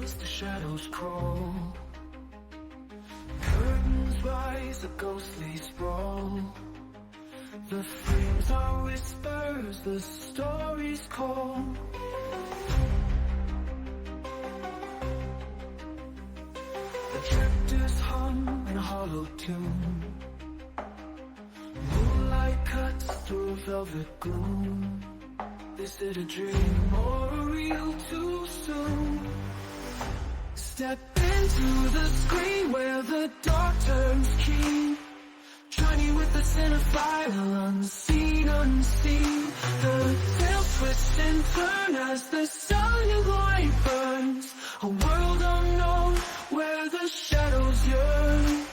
as the shadows crawl. Curtains rise, a ghostly sprawl. The frames are whispers, the stories call. The tractors hum in a hollow tune. Moonlight cuts through velvet gloom. Is it a dream or a real too soon? Step into the screen where the dark turns keen. Journey with the cinephile, unseen, unseen. The tales twist and turn as the silent light burns. A world unknown where the shadows yearn.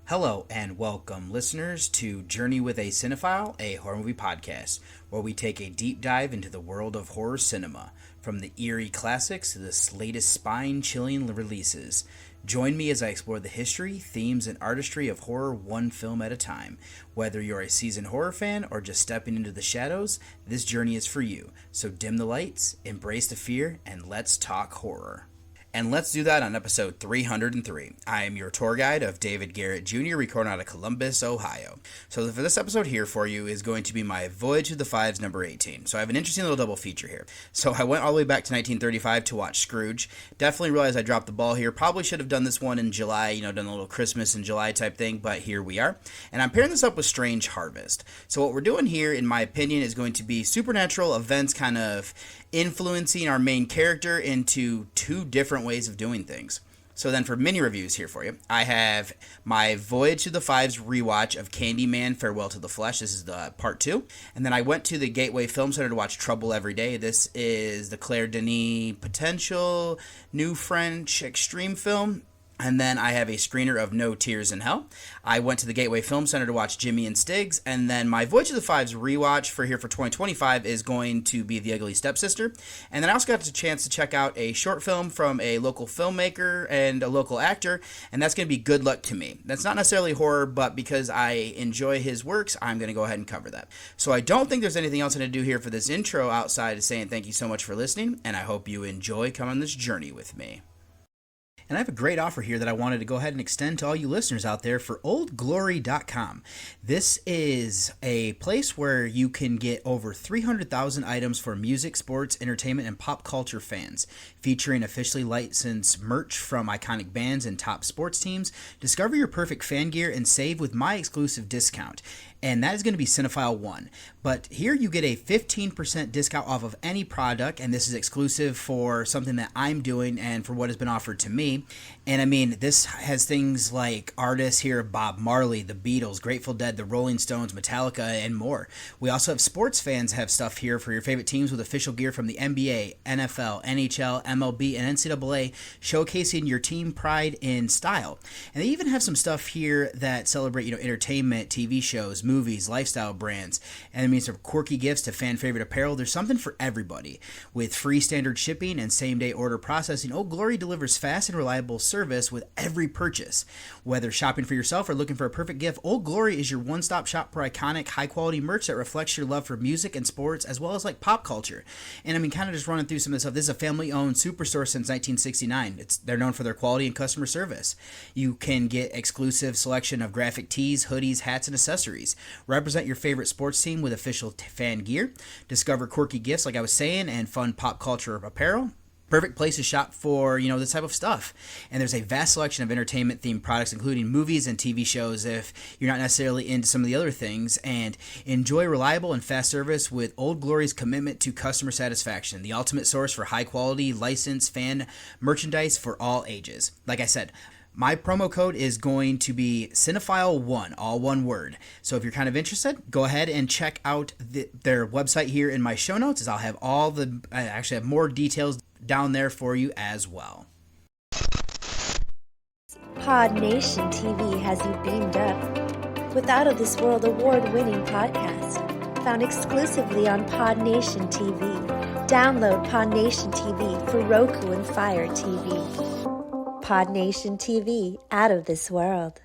Hello and welcome, listeners, to Journey with a Cinephile, a horror movie podcast, where we take a deep dive into the world of horror cinema, from the eerie classics to the latest spine-chilling releases. Join me as I explore the history, themes, and artistry of horror one film at a time. Whether you're a seasoned horror fan or just stepping into the shadows, this journey is for you. So dim the lights, embrace the fear, and let's talk horror. And let's do that on episode 303. I am your tour guide of David Garrett Jr., recording out of Columbus, Ohio. So for this episode here for you is going to be my Voyage of the Fives number 18. So I have an interesting little double feature here. So I went all the way back to 1935 to watch Scrooge. Definitely realized I dropped the ball here. Probably should have done this one in July, done a little Christmas in July type thing, but here we are. And I'm pairing this up with Strange Harvest. So what we're doing here, in my opinion, is going to be supernatural events kind of influencing our main character into two different ways of doing things. So then for mini reviews here for you, I have my Voyage to the Fives rewatch of Candyman, Farewell to the Flesh. This is the part 2. And then I went to the Gateway Film Center to watch Trouble Every Day. This is the Claire Denis potential new French extreme film. And then I have a screener of No Tears in Hell. I went to the Gateway Film Center to watch Jimmy and Stiggs. And then my Voyage of the Fives rewatch for 2025 is going to be The Ugly Stepsister. And then I also got a chance to check out a short film from a local filmmaker and a local actor. And that's going to be Good Luck to Me. That's not necessarily horror, but because I enjoy his works, I'm going to go ahead and cover that. So I don't think there's anything else I'm going to do here for this intro outside of saying thank you so much for listening. And I hope you enjoy coming on this journey with me. And I have a great offer here that I wanted to go ahead and extend to all you listeners out there for oldglory.com. This is a place where you can get over 300,000 items for music, sports, entertainment, and pop culture fans, featuring officially licensed merch from iconic bands and top sports teams. Discover your perfect fan gear and save with my exclusive discount. And that is going to be Cinephile 1. But here you get a 15% discount off of any product, and this is exclusive for something that I'm doing and for what has been offered to me. And I mean, this has things like artists here, Bob Marley, the Beatles, Grateful Dead, the Rolling Stones, Metallica, and more. We also have sports fans have stuff here for your favorite teams with official gear from the NBA, NFL, NHL, MLB, and NCAA, showcasing your team pride in style. And they even have some stuff here that celebrate, entertainment, TV shows, movies, lifestyle brands, and it means some quirky gifts to fan favorite apparel. There's something for everybody. With free standard shipping and same day order processing, Old Glory delivers fast and reliable service with every purchase. Whether shopping for yourself or looking for a perfect gift, Old Glory is your one-stop shop for iconic, high-quality merch that reflects your love for music and sports, as well as pop culture. And I mean, kind of just running through some of this stuff. This is a family-owned superstore since 1969. They're known for their quality and customer service. You can get exclusive selection of graphic tees, hoodies, hats, and accessories. Represent your favorite sports team with official fan gear. Discover quirky gifts, like I was saying, and fun pop culture apparel. Perfect place to shop for, this type of stuff. And there's a vast selection of entertainment-themed products, including movies and TV shows if you're not necessarily into some of the other things. And enjoy reliable and fast service with Old Glory's commitment to customer satisfaction, the ultimate source for high-quality, licensed fan merchandise for all ages. Like I said, my promo code is going to be Cinephile1, all one word. So if you're kind of interested, go ahead and check out their website here in my show notes, as I'll have I actually have more details down there for you as well. Pod Nation TV has you beamed up with Out of This World award-winning podcast, found exclusively on Pod Nation TV. Download Pod Nation TV for Roku and Fire TV. Pod Nation TV, Out of This World.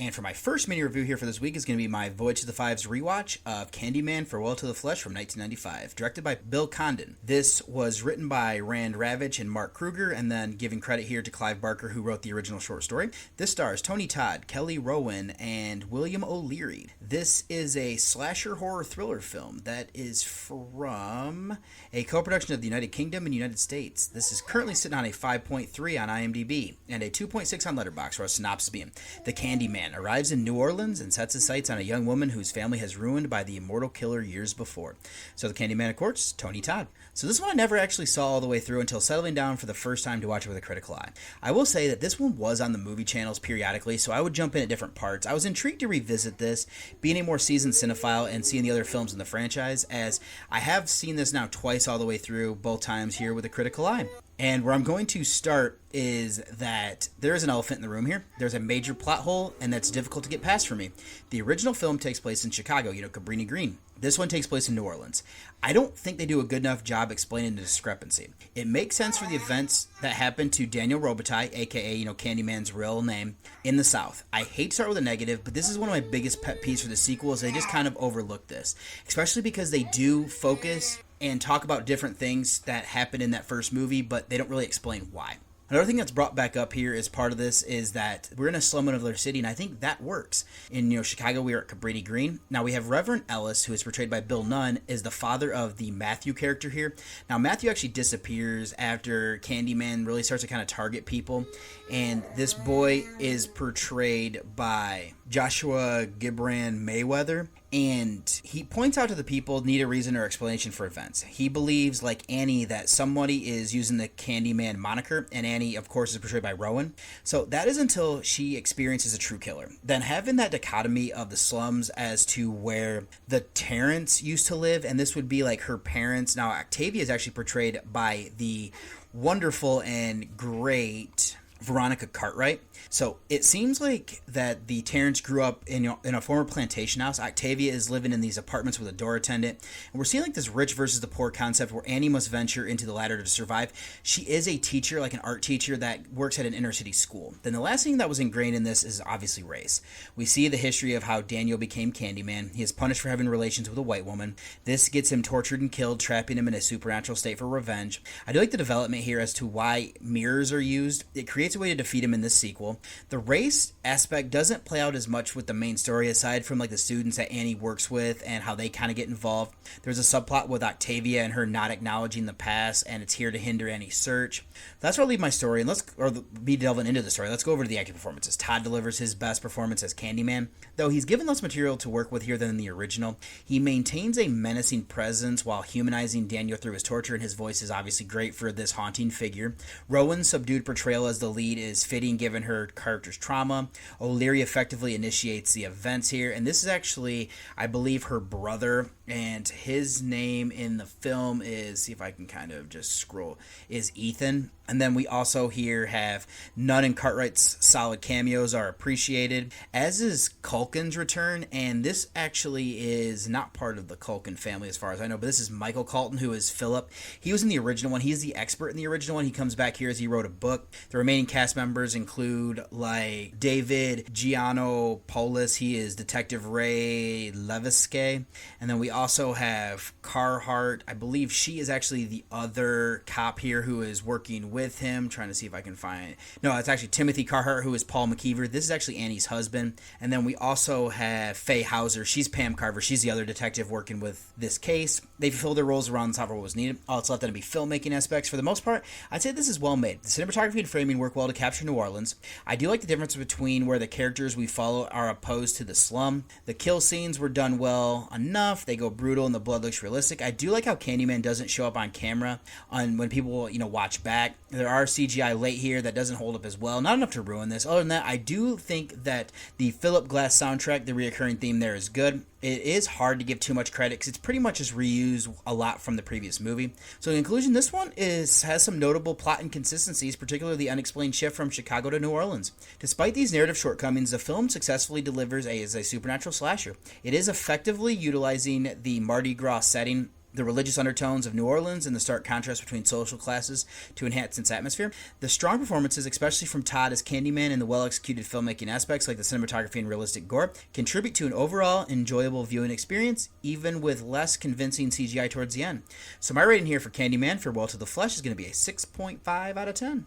And for my first mini review here for this week is going to be my Voyage to the Fives rewatch of Candyman for Well to the Flesh from 1995, directed by Bill Condon. This was written by Rand Ravitch and Mark Kruger, and then giving credit here to Clive Barker, who wrote the original short story. This stars Tony Todd, Kelly Rowan, and William O'Leary. This is a slasher horror thriller film that is from a co-production of the United Kingdom and United States. This is currently sitting on a 5.3 on IMDb and a 2.6 on Letterboxd, or a synopsis being: the Candyman arrives in New Orleans and sets his sights on a young woman whose family has ruined by the immortal killer years before. So the Candyman, of course, Tony Todd. So this one I never actually saw all the way through until settling down for the first time to watch it with a critical eye. I will say that this one was on the movie channels periodically, so I would jump in at different parts. I was intrigued to revisit this, being a more seasoned cinephile and seeing the other films in the franchise, as I have seen this now twice all the way through, both times here with a critical eye. And where I'm going to start is that there is an elephant in the room here. There's a major plot hole, and that's difficult to get past for me. The original film takes place in Chicago, Cabrini Green. This one takes place in New Orleans. I don't think they do a good enough job explaining the discrepancy. It makes sense for the events that happened to Daniel Robitaille, aka, Candyman's real name, in the South. I hate to start with a negative, but this is one of my biggest pet peeves for the sequel, is they just kind of overlook this. Especially because they do focus and talk about different things that happened in that first movie, but they don't really explain why. Another thing that's brought back up here as part of this is that we're in a slum in another city, and I think that works. In Chicago, we are at Cabrini Green. Now we have Reverend Ellis, who is portrayed by Bill Nunn, is the father of the Matthew character here. Now Matthew actually disappears after Candyman really starts to kind of target people, and this boy is portrayed by Joshua Gibran Mayweather, and he points out to the people need a reason or explanation for events. He believes, like Annie, that somebody is using the Candyman moniker, and Annie, of course, is portrayed by Rowan. So that is until she experiences a true killer. Then having that dichotomy of the slums as to where the Terrence used to live, and this would be like her parents. Now Octavia is actually portrayed by the wonderful and great Veronica Cartwright. So it seems like that the Terrence grew up in a former plantation house. Octavia is living in these apartments with a door attendant. And we're seeing like this rich versus the poor concept where Annie must venture into the ladder to survive. She is a teacher, like an art teacher that works at an inner city school. Then the last thing that was ingrained in this is obviously race. We see the history of how Daniel became Candyman. He is punished for having relations with a white woman. This gets him tortured and killed, trapping him in a supernatural state for revenge. I do like the development here as to why mirrors are used. It creates a way to defeat him in this sequel. The race aspect doesn't play out as much with the main story, aside from like the students that Annie works with and how they kind of get involved. There's a subplot with Octavia and her not acknowledging the past, and it's here to hinder Annie's search. That's where I'll leave my story, and be delving into the story. Let's go over to the acting performances. Todd delivers his best performance as Candyman. Though he's given less material to work with here than in the original, he maintains a menacing presence while humanizing Daniel through his torture, and his voice is obviously great for this haunting figure. Rowan's subdued portrayal as the lead is fitting given her character's trauma. O'Leary effectively initiates the events here, and this is actually, I believe, her brother, and his name in the film is, see if I can kind of just scroll, is Ethan. And then we also here have Nunn and Cartwright's solid cameos are appreciated, as is Culkin's return, and this actually is not part of the Culkin family as far as I know, but this is Michael Colton, who is Philip. He was in the original one. He's the expert in the original one. He comes back here as he wrote a book. The remaining cast members include like David Giannopoulos. He is Detective Ray Leviske. And then we also have Carhart. I believe she is actually the other cop here who is working with him. Trying to see if I can find... No, it's actually Timothy Carhart, who is Paul McKeever. This is actually Annie's husband. And then we also have Faye Hauser. She's Pam Carver. She's the other detective working with this case. They fulfilled their roles around the top of what was needed. All it's left to be filmmaking aspects. For the most part, I'd say this is well made. The cinematography and framing work well to capture New Orleans. I do like the difference between where the characters we follow are opposed to the slum. The kill scenes were done well enough. They go brutal and the blood looks realistic. I do like how Candyman doesn't show up on camera when people watch back. There are CGI late here that doesn't hold up as well. Not enough to ruin this. Other than that, I do think that the Philip Glass soundtrack, the reoccurring theme there, is good. It is hard to give too much credit because it's pretty much just reused a lot from the previous movie. So in conclusion, this one has some notable plot inconsistencies, particularly the unexplained shift from Chicago to New Orleans. Despite these narrative shortcomings, the film successfully delivers as a supernatural slasher. It is effectively utilizing the Mardi Gras setting the religious undertones of New Orleans and the stark contrast between social classes to enhance its atmosphere. The strong performances, especially from Todd as Candyman, and the well-executed filmmaking aspects like the cinematography and realistic gore, contribute to an overall enjoyable viewing experience, even with less convincing CGI towards the end. So my rating here for Candyman for Well to the Flesh is going to be a 6.5 out of 10.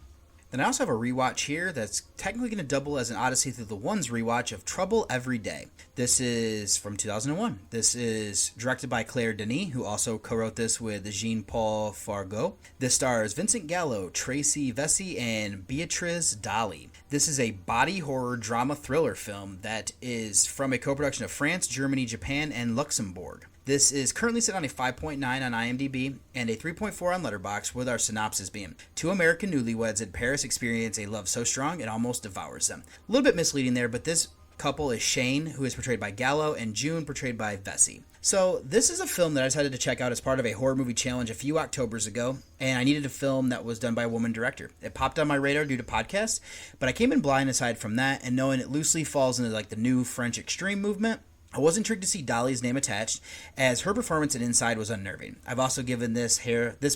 Then I also have a rewatch here that's technically going to double as an Odyssey Through the Ones rewatch of Trouble Every Day. This is from 2001. This is directed by Claire Denis, who also co-wrote this with Jean-Paul Fargeau. This stars Vincent Gallo, Tracy Vesey, and Beatrice Daly. This is a body horror drama thriller film that is from a co-production of France, Germany, Japan, and Luxembourg. This is currently set on a 5.9 on IMDb and a 3.4 on Letterboxd, with our synopsis being: two American newlyweds in Paris experience a love so strong it almost devours them. A little bit misleading there, but this couple is Shane, who is portrayed by Gallo, and June, portrayed by Vesey. So this is a film that I decided to check out as part of a horror movie challenge a few Octobers ago, and I needed a film that was done by a woman director. It popped on my radar due to podcasts, but I came in blind aside from that, and knowing it loosely falls into like the new French extreme movement, I was intrigued to see Dolly's name attached, as her performance in Inside was unnerving. I've also given this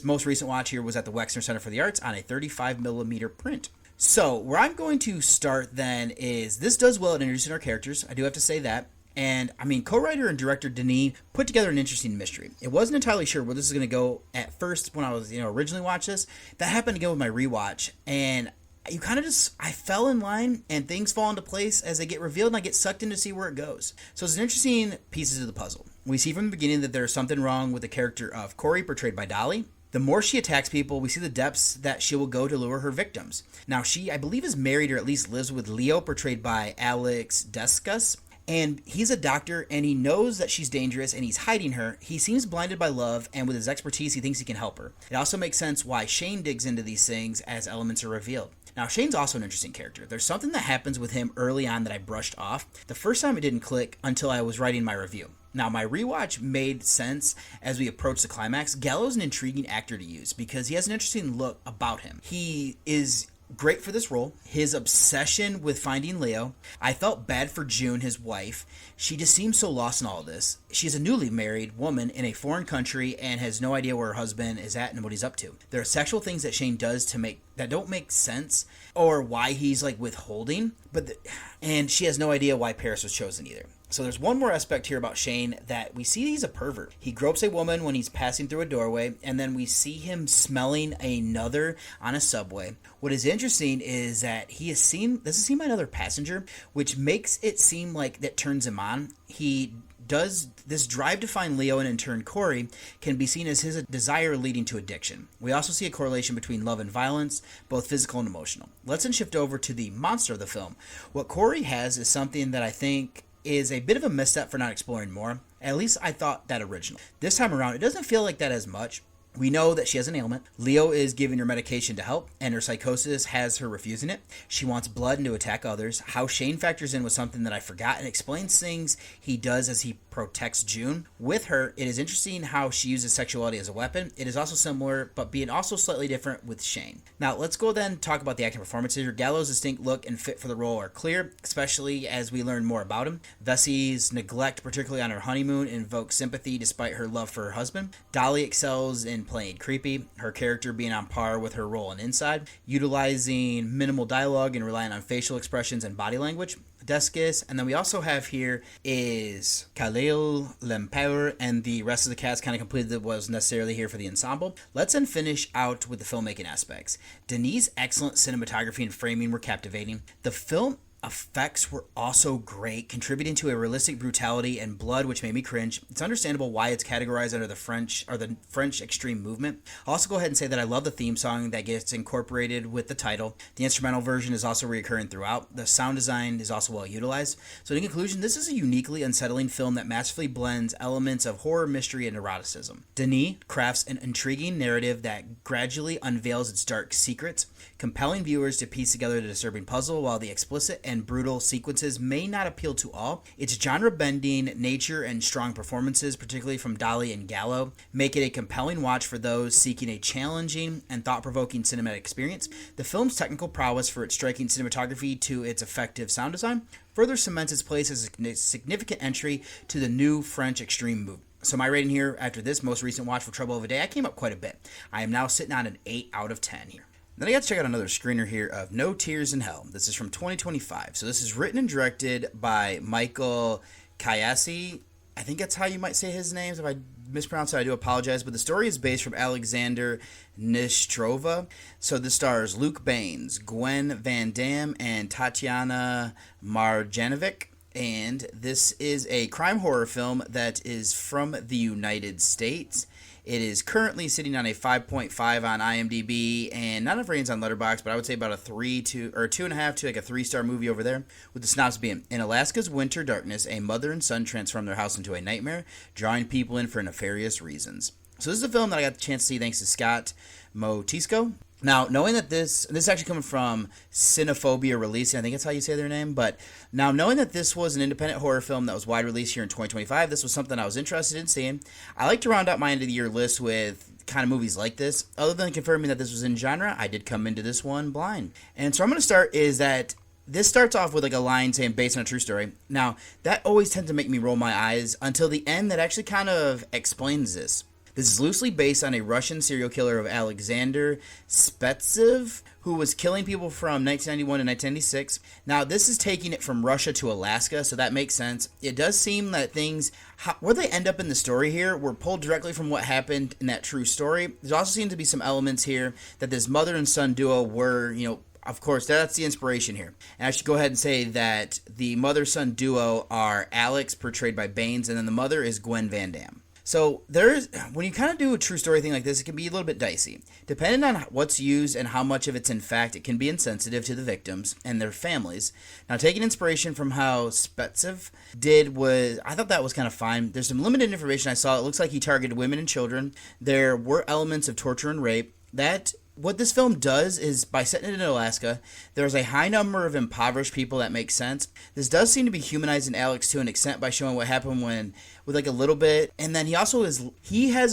most recent watch here was at the Wexner Center for the Arts on a 35mm print. So where I'm going to start then is, this does well at introducing our characters. I do have to say that. And I mean, co-writer and director Denis put together an interesting mystery. It wasn't entirely sure where this is going to go at first when I was, originally watched this. That happened again with my rewatch, and you kind of I fell in line, and things fall into place as they get revealed, and I get sucked in to see where it goes. So it's an interesting pieces of the puzzle. We see from the beginning that there's something wrong with the character of Corey, portrayed by Dolly. The more she attacks people, we see the depths that she will go to lure her victims. Now, she, I believe, is married or at least lives with Leo, portrayed by Alex Descus. And he's a doctor, and he knows that she's dangerous, and he's hiding her. He seems blinded by love, and with his expertise, he thinks he can help her. It also makes sense why Shane digs into these things as elements are revealed. Now, Shane's also an interesting character. There's something that happens with him early on that I brushed off. The first time it didn't click until I was writing my review. Now, my rewatch made sense as we approach the climax. Gallo's an intriguing actor to use because he has an interesting look about him. He is great for this role. His obsession with finding Leo. I felt bad for June, his wife. She just seems so lost in all of this. She's a newly married woman in a foreign country and has no idea where her husband is at and what he's up to. There are sexual things that Shane does that don't make sense, or why he's like withholding, and she has no idea why Paris was chosen either. So there's one more aspect here about Shane that we see he's a pervert. He gropes a woman when he's passing through a doorway, and then we see him smelling another on a subway. What is interesting is that this is seen by another passenger, which makes it seem like that turns him on. He does this drive to find Leo, and in turn Corey can be seen as his desire leading to addiction. We also see a correlation between love and violence, both physical and emotional. Let's then shift over to the monster of the film. What Corey has is something that I think is a bit of a misstep for not exploring more. At least I thought that originally. This time around, it doesn't feel like that as much. We know that she has an ailment. Leo is giving her medication to help, and her psychosis has her refusing it. She wants blood and to attack others. How Shane factors in was something that I forgot, and explains things he does as he protects June. With her, it is interesting how she uses sexuality as a weapon. It is also similar, but being also slightly different with Shane. Now, let's go then talk about the acting performances. Gallo's distinct look and fit for the role are clear, especially as we learn more about him. Vesey's neglect, particularly on her honeymoon, invokes sympathy despite her love for her husband. Dolly excels in playing creepy, her character being on par with her role in Inside, utilizing minimal dialogue and relying on facial expressions and body language. Descus, and then we also have here is Khalil Lempower, and the rest of the cast kind of completed what was necessarily here for the ensemble. Let's then finish out with the filmmaking aspects. Denis' excellent cinematography and framing were captivating. The film effects were also great, contributing to a realistic brutality and blood which made me cringe. It's understandable why it's categorized under the French extreme movement. I'll also go ahead and say that I love the theme song that gets incorporated with the title. The instrumental version is also recurring throughout. The sound design is also well utilized. So in conclusion, this is a uniquely unsettling film that masterfully blends elements of horror, mystery, and eroticism. Denis crafts an intriguing narrative that gradually unveils its dark secrets, compelling viewers to piece together the disturbing puzzle. While the explicit and brutal sequences may not appeal to all, its genre-bending nature and strong performances, particularly from Dolly and Gallo, make it a compelling watch for those seeking a challenging and thought-provoking cinematic experience. The film's technical prowess, for its striking cinematography to its effective sound design, further cements its place as a significant entry to the new French extreme movement. So my rating here after this most recent watch for Trouble of a Day, I came up quite a bit. I am now sitting on an 8 out of 10 here. Then I got to check out another screener here of No Tears in Hell. This is from 2025. So this is written and directed by Michael Kayasi. I think that's how you might say his name. If I mispronounce it, I do apologize. But the story is based from Alexander Nistrova. So this stars Luke Baines, Gwen Van Dam, and Tatiana Marjanovic. And this is a crime horror film that is from the United States. It is currently sitting on a 5.5 on IMDb, and not enough ratings on Letterboxd, but I would say about a 2.5 to like a 3-star movie over there. With the synopsis being: in Alaska's winter darkness, a mother and son transform their house into a nightmare, drawing people in for nefarious reasons. So this is a film that I got the chance to see thanks to Scott Motisco. Now, knowing that this is actually coming from Cinephile Releasing, I think that's how you say their name, but now knowing that this was an independent horror film that was wide release here in 2025, this was something I was interested in seeing. I like to round out my end of the year list with kind of movies like this. Other than confirming that this was in genre, I did come into this one blind. And so I'm going to start is that this starts off with like a line saying based on a true story. Now, that always tends to make me roll my eyes until the end that actually kind of explains this. This is loosely based on a Russian serial killer of Alexander Stepsister, who was killing people from 1991 to 1996. Now, this is taking it from Russia to Alaska, so that makes sense. It does seem that things, where they end up in the story here, were pulled directly from what happened in that true story. There also seems to be some elements here that this mother and son duo were, of course, that's the inspiration here. And I should go ahead and say that the mother-son duo are Alex, portrayed by Baines, and then the mother is Gwen Van Dam. So when you kind of do a true story thing like this, it can be a little bit dicey. Depending on what's used and how much of it's in fact, it can be insensitive to the victims and their families. Now, taking inspiration from how Stepsister did I thought that was kind of fine. There's some limited information I saw. It looks like he targeted women and children. There were elements of torture and rape. What this film does is, by setting it in Alaska, there's a high number of impoverished people. That makes sense. This does seem to be humanizing Alex to an extent by showing what happened with like a little bit. And then he has a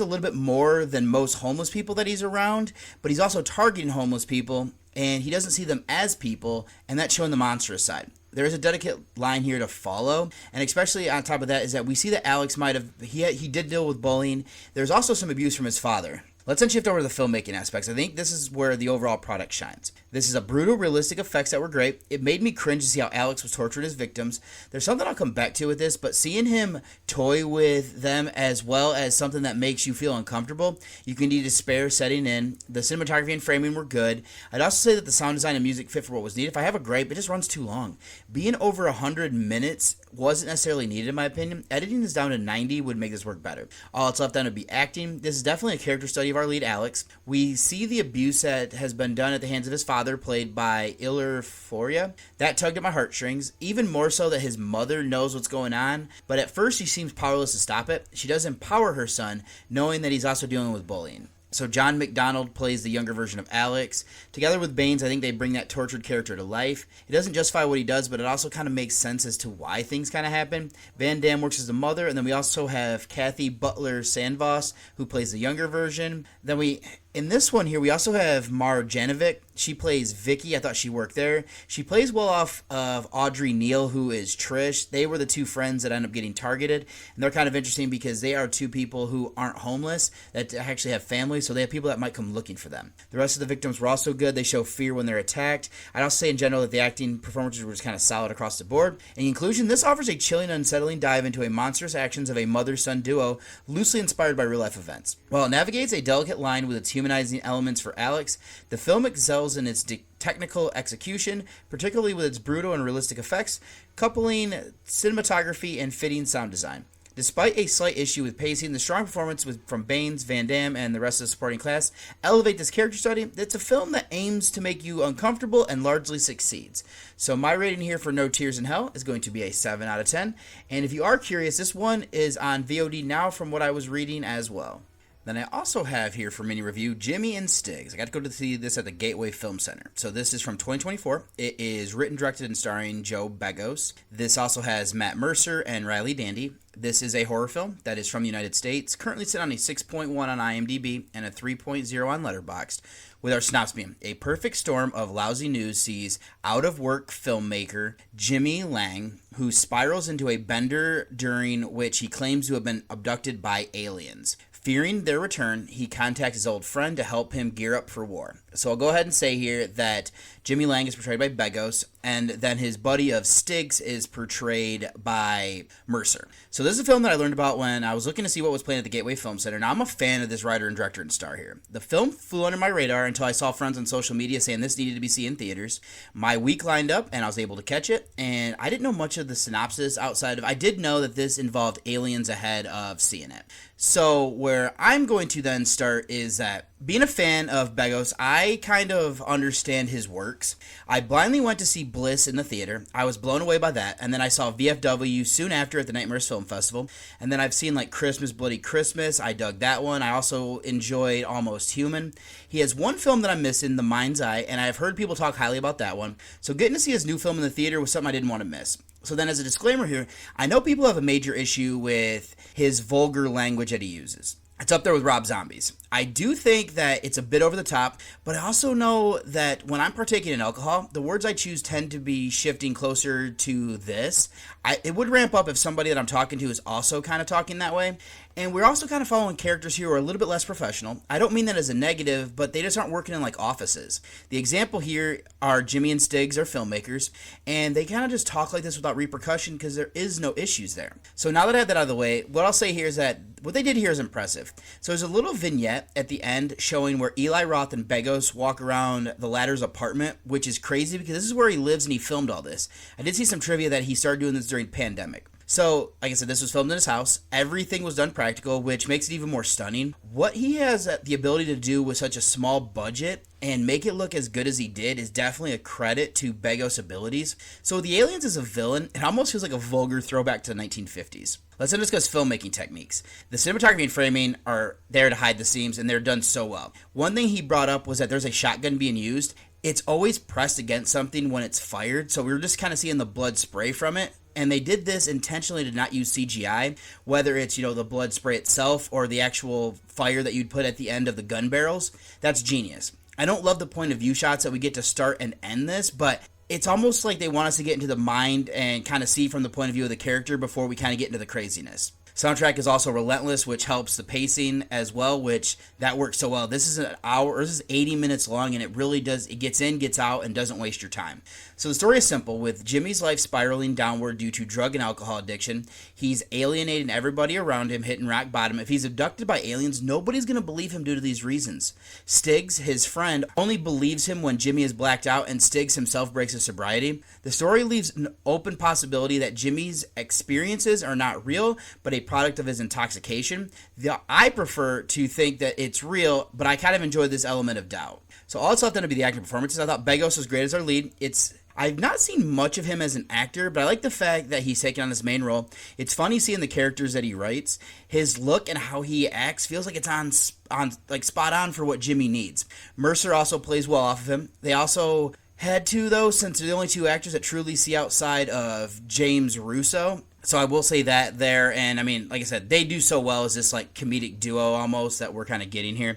little bit more than most homeless people that he's around, but he's also targeting homeless people, and he doesn't see them as people, and that's showing the monstrous side. There is a delicate line here to follow, and especially on top of that is that we see that Alex he did deal with bullying. There's also some abuse from his father. Let's then shift over to the filmmaking aspects. I think this is where the overall product shines. This is a brutal, realistic effects that were great. It made me cringe to see how Alex was torturing his victims. There's something I'll come back to with this, but seeing him toy with them as well as something that makes you feel uncomfortable, you can need despair setting in. The cinematography and framing were good. I'd also say that the sound design and music fit for what was needed. If I have a gripe, it just runs too long. Being over 100 minutes wasn't necessarily needed in my opinion. Editing this down to 90 would make this work better. All that's left then would be acting. This is definitely a character study of our lead, Alex. We see the abuse that has been done at the hands of his father, played by Ilir Foria. That tugged at my heartstrings, even more so that his mother knows what's going on, but at first she seems powerless to stop it. She does empower her son, knowing that he's also dealing with bullying. So John McDonald plays the younger version of Alex. Together with Baines, I think they bring that tortured character to life. It doesn't justify what he does, but it also kind of makes sense as to why things kind of happen. Van Dam works as the mother, and then we also have Kathy Butler-Sandvoss, who plays the younger version. In this one here, we also have Marjanovic. She plays Vicky. I thought she worked there. She plays well off of Audrey Neal, who is Trish. They were the two friends that end up getting targeted. And they're kind of interesting because they are two people who aren't homeless, that actually have families, so they have people that might come looking for them. The rest of the victims were also good. They show fear when they're attacked. I'd also say in general that the acting performances were just kind of solid across the board. In conclusion, this offers a chilling and unsettling dive into a monstrous actions of a mother-son duo, loosely inspired by real-life events. While it navigates a delicate line with its humanizing elements for Alex, the film excels in its technical execution, particularly with its brutal and realistic effects, coupling cinematography and fitting sound design. Despite a slight issue with pacing, the strong performance from Baines, Van Dam, and the rest of the supporting cast elevate this character study. It's a film that aims to make you uncomfortable and largely succeeds. So my rating here for No Tears in Hell is going to be a 7 out of 10. And if you are curious, this one is on VOD now from what I was reading as well. Then I also have here for mini review Jimmy and Stiggs. I got to go to see this at the Gateway Film Center. So this is from 2024. It is written, directed, and starring Joe Begos. This also has Matt Mercer and Riley Dandy. This is a horror film that is from the United States, currently sitting on a 6.1 on IMDb and a 3.0 on Letterboxd, with our synopsis being: a perfect storm of lousy news sees out-of-work filmmaker Jimmy Lang, who spirals into a bender during which he claims to have been abducted by aliens. Fearing their return, he contacts his old friend to help him gear up for war. So I'll go ahead and say here that Jimmy Lang is portrayed by Begos, and then his buddy of Stiggs is portrayed by Mercer. So this is a film that I learned about when I was looking to see what was playing at the Gateway Film Center. Now, I'm a fan of this writer and director and star here. The film flew under my radar until I saw friends on social media saying this needed to be seen in theaters. My week lined up, and I was able to catch it, and I didn't know much of the synopsis outside of... I did know that this involved aliens ahead of seeing it. So where I'm going to then start is that, being a fan of Begos, I kind of understand his works. I blindly went to see Bliss in the theater. I was blown away by that. And then I saw VFW soon after at the Nightmares Film Festival. And then I've seen like Christmas, Bloody Christmas. I dug that one. I also enjoyed Almost Human. He has one film that I'm missing, The Mind's Eye, and I've heard people talk highly about that one. So getting to see his new film in the theater was something I didn't want to miss. So then, as a disclaimer here, I know people have a major issue with his vulgar language that he uses. It's up there with Rob Zombie's. I do think that it's a bit over the top, but I also know that when I'm partaking in alcohol, the words I choose tend to be shifting closer to this. It would ramp up if somebody that I'm talking to is also kind of talking that way. And we're also kind of following characters here who are a little bit less professional. I don't mean that as a negative, but they just aren't working in like offices. The example here are Jimmy and Stiggs are filmmakers, and they kind of just talk like this without repercussion because there is no issues there. So now that I have that out of the way, what I'll say here is that what they did here is impressive. So there's a little vignette at the end showing where Eli Roth and Begos walk around the latter's apartment, which is crazy because this is where he lives and he filmed all this. I did see some trivia that he started doing this during pandemic. So, like I said, this was filmed in his house. Everything was done practical, which makes it even more stunning. What he has the ability to do with such a small budget and make it look as good as he did is definitely a credit to Begos' abilities. So the aliens as a villain, it almost feels like a vulgar throwback to the 1950s. Let's then discuss filmmaking techniques. The cinematography and framing are there to hide the seams, and they're done so well. One thing he brought up was that there's a shotgun being used. It's always pressed against something when it's fired, so we were just kind of seeing the blood spray from it. And they did this intentionally to not use CGI, whether it's, the blood spray itself or the actual fire that you'd put at the end of the gun barrels. That's genius. I don't love the point of view shots that we get to start and end this, but it's almost like they want us to get into the mind and kind of see from the point of view of the character before we kind of get into the craziness. Soundtrack is also relentless, which helps the pacing as well, which that works so well. This is an hour, or this is 80 minutes long, and it really does, it gets in, gets out, and doesn't waste your time. So the story is simple. With Jimmy's life spiraling downward due to drug and alcohol addiction, he's alienating everybody around him, hitting rock bottom. If he's abducted by aliens, nobody's going to believe him due to these reasons. Stiggs, his friend, only believes him when Jimmy is blacked out, and Stiggs himself breaks his sobriety. The story leaves an open possibility that Jimmy's experiences are not real, but a product of his intoxication. I prefer to think that it's real, but I kind of enjoy this element of doubt. So all it's left then to be the acting performances. I thought Begos was great as our lead. I've not seen much of him as an actor, but I like the fact that he's taken on this main role. It's funny seeing the characters that he writes. His look and how he acts feels like it's on like spot on for what Jimmy needs. Mercer also plays well off of him. They also had to, though, since they're the only two actors that truly see outside of James Russo. So I will say that there, and I mean, like I said, they do so well as this like comedic duo almost that we're kind of getting here.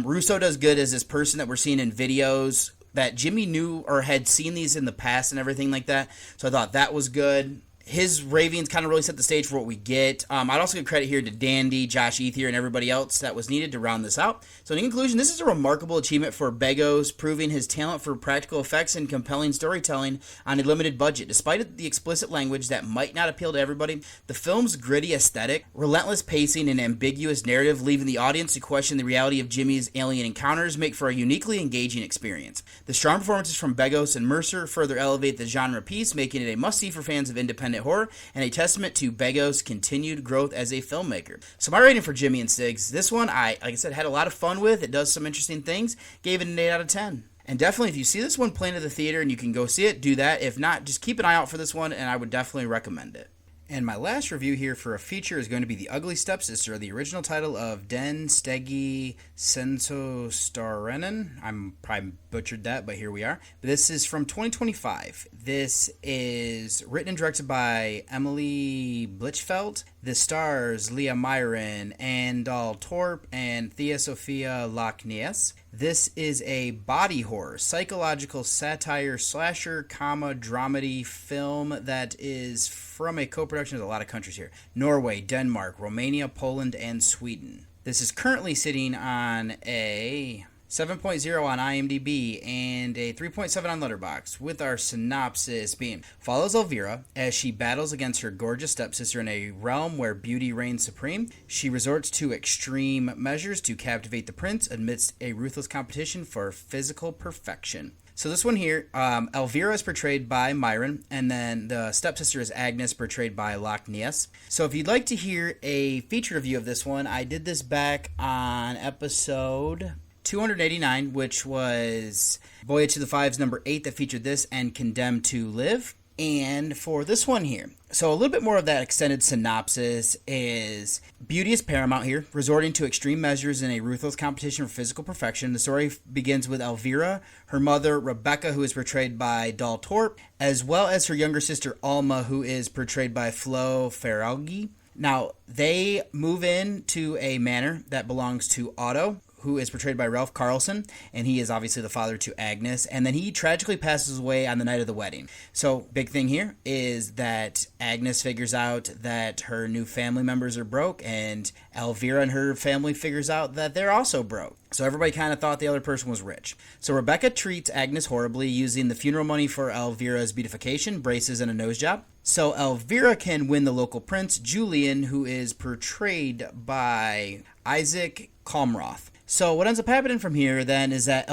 Russo does good as this person that we're seeing in videos that Jimmy knew or had seen these in the past and everything like that. So I thought that was good. His ravings kind of really set the stage for what we get. I'd also give credit here to Dandy, Josh Ethier, and everybody else that was needed to round this out. So in conclusion, this is a remarkable achievement for Begos, proving his talent for practical effects and compelling storytelling on a limited budget. Despite the explicit language that might not appeal to everybody, the film's gritty aesthetic, relentless pacing, and ambiguous narrative, leaving the audience to question the reality of Jimmy's alien encounters, make for a uniquely engaging experience. The strong performances from Begos and Mercer further elevate the genre piece, making it a must-see for fans of independent horror and a testament to Begos' continued growth as a filmmaker. So my rating for Jimmy and Stiggs, this one like I said, had a lot of fun with. It does some interesting things. Gave it an 8 out of 10. And definitely, if you see this one playing at the theater and you can go see it, do that. If not, just keep an eye out for this one, and I would definitely recommend it. And my last review here for a feature is going to be The Ugly Stepsister, the original title of Den Stegi Sensostarenen. I'm probably butchered that, but here we are. This is from 2025. This is written and directed by Emily Blichfeld. This stars Leah Myron, Andal Torp, and Thea Sophia Lochnies. This is a body horror, psychological satire, slasher, dramedy film that is from a co-production of a lot of countries here. Norway, Denmark, Romania, Poland, and Sweden. This is currently sitting on a 7.0 on IMDb and a 3.7 on Letterboxd, with our synopsis being: follows Elvira as she battles against her gorgeous stepsister in a realm where beauty reigns supreme. She resorts to extreme measures to captivate the prince amidst a ruthless competition for physical perfection. So this one here, Elvira is portrayed by Myron, and then the stepsister is Agnes, portrayed by Lochnies. So if you'd like to hear a featured review of this one, I did this back on episode 289, which was Voyage to the Fives number 8 that featured this, and Condemned to Live. And for this one here, so a little bit more of that extended synopsis is: beauty is paramount here, resorting to extreme measures in a ruthless competition for physical perfection. The story begins with Elvira, her mother Rebecca, who is portrayed by Dal Torp, as well as her younger sister Alma, who is portrayed by Flo Ferraghi. Now, they move into a manor that belongs to Otto, who is portrayed by Ralph Carlson, and he is obviously the father to Agnes, and then he tragically passes away on the night of the wedding. So, big thing here is that Agnes figures out that her new family members are broke, and Elvira and her family figures out that they're also broke. So everybody kind of thought the other person was rich. So Rebecca treats Agnes horribly, using the funeral money for Elvira's beautification, braces, and a nose job. So Elvira can win the local prince, Julian, who is portrayed by Isaac Comroth. So what ends up happening from here then is that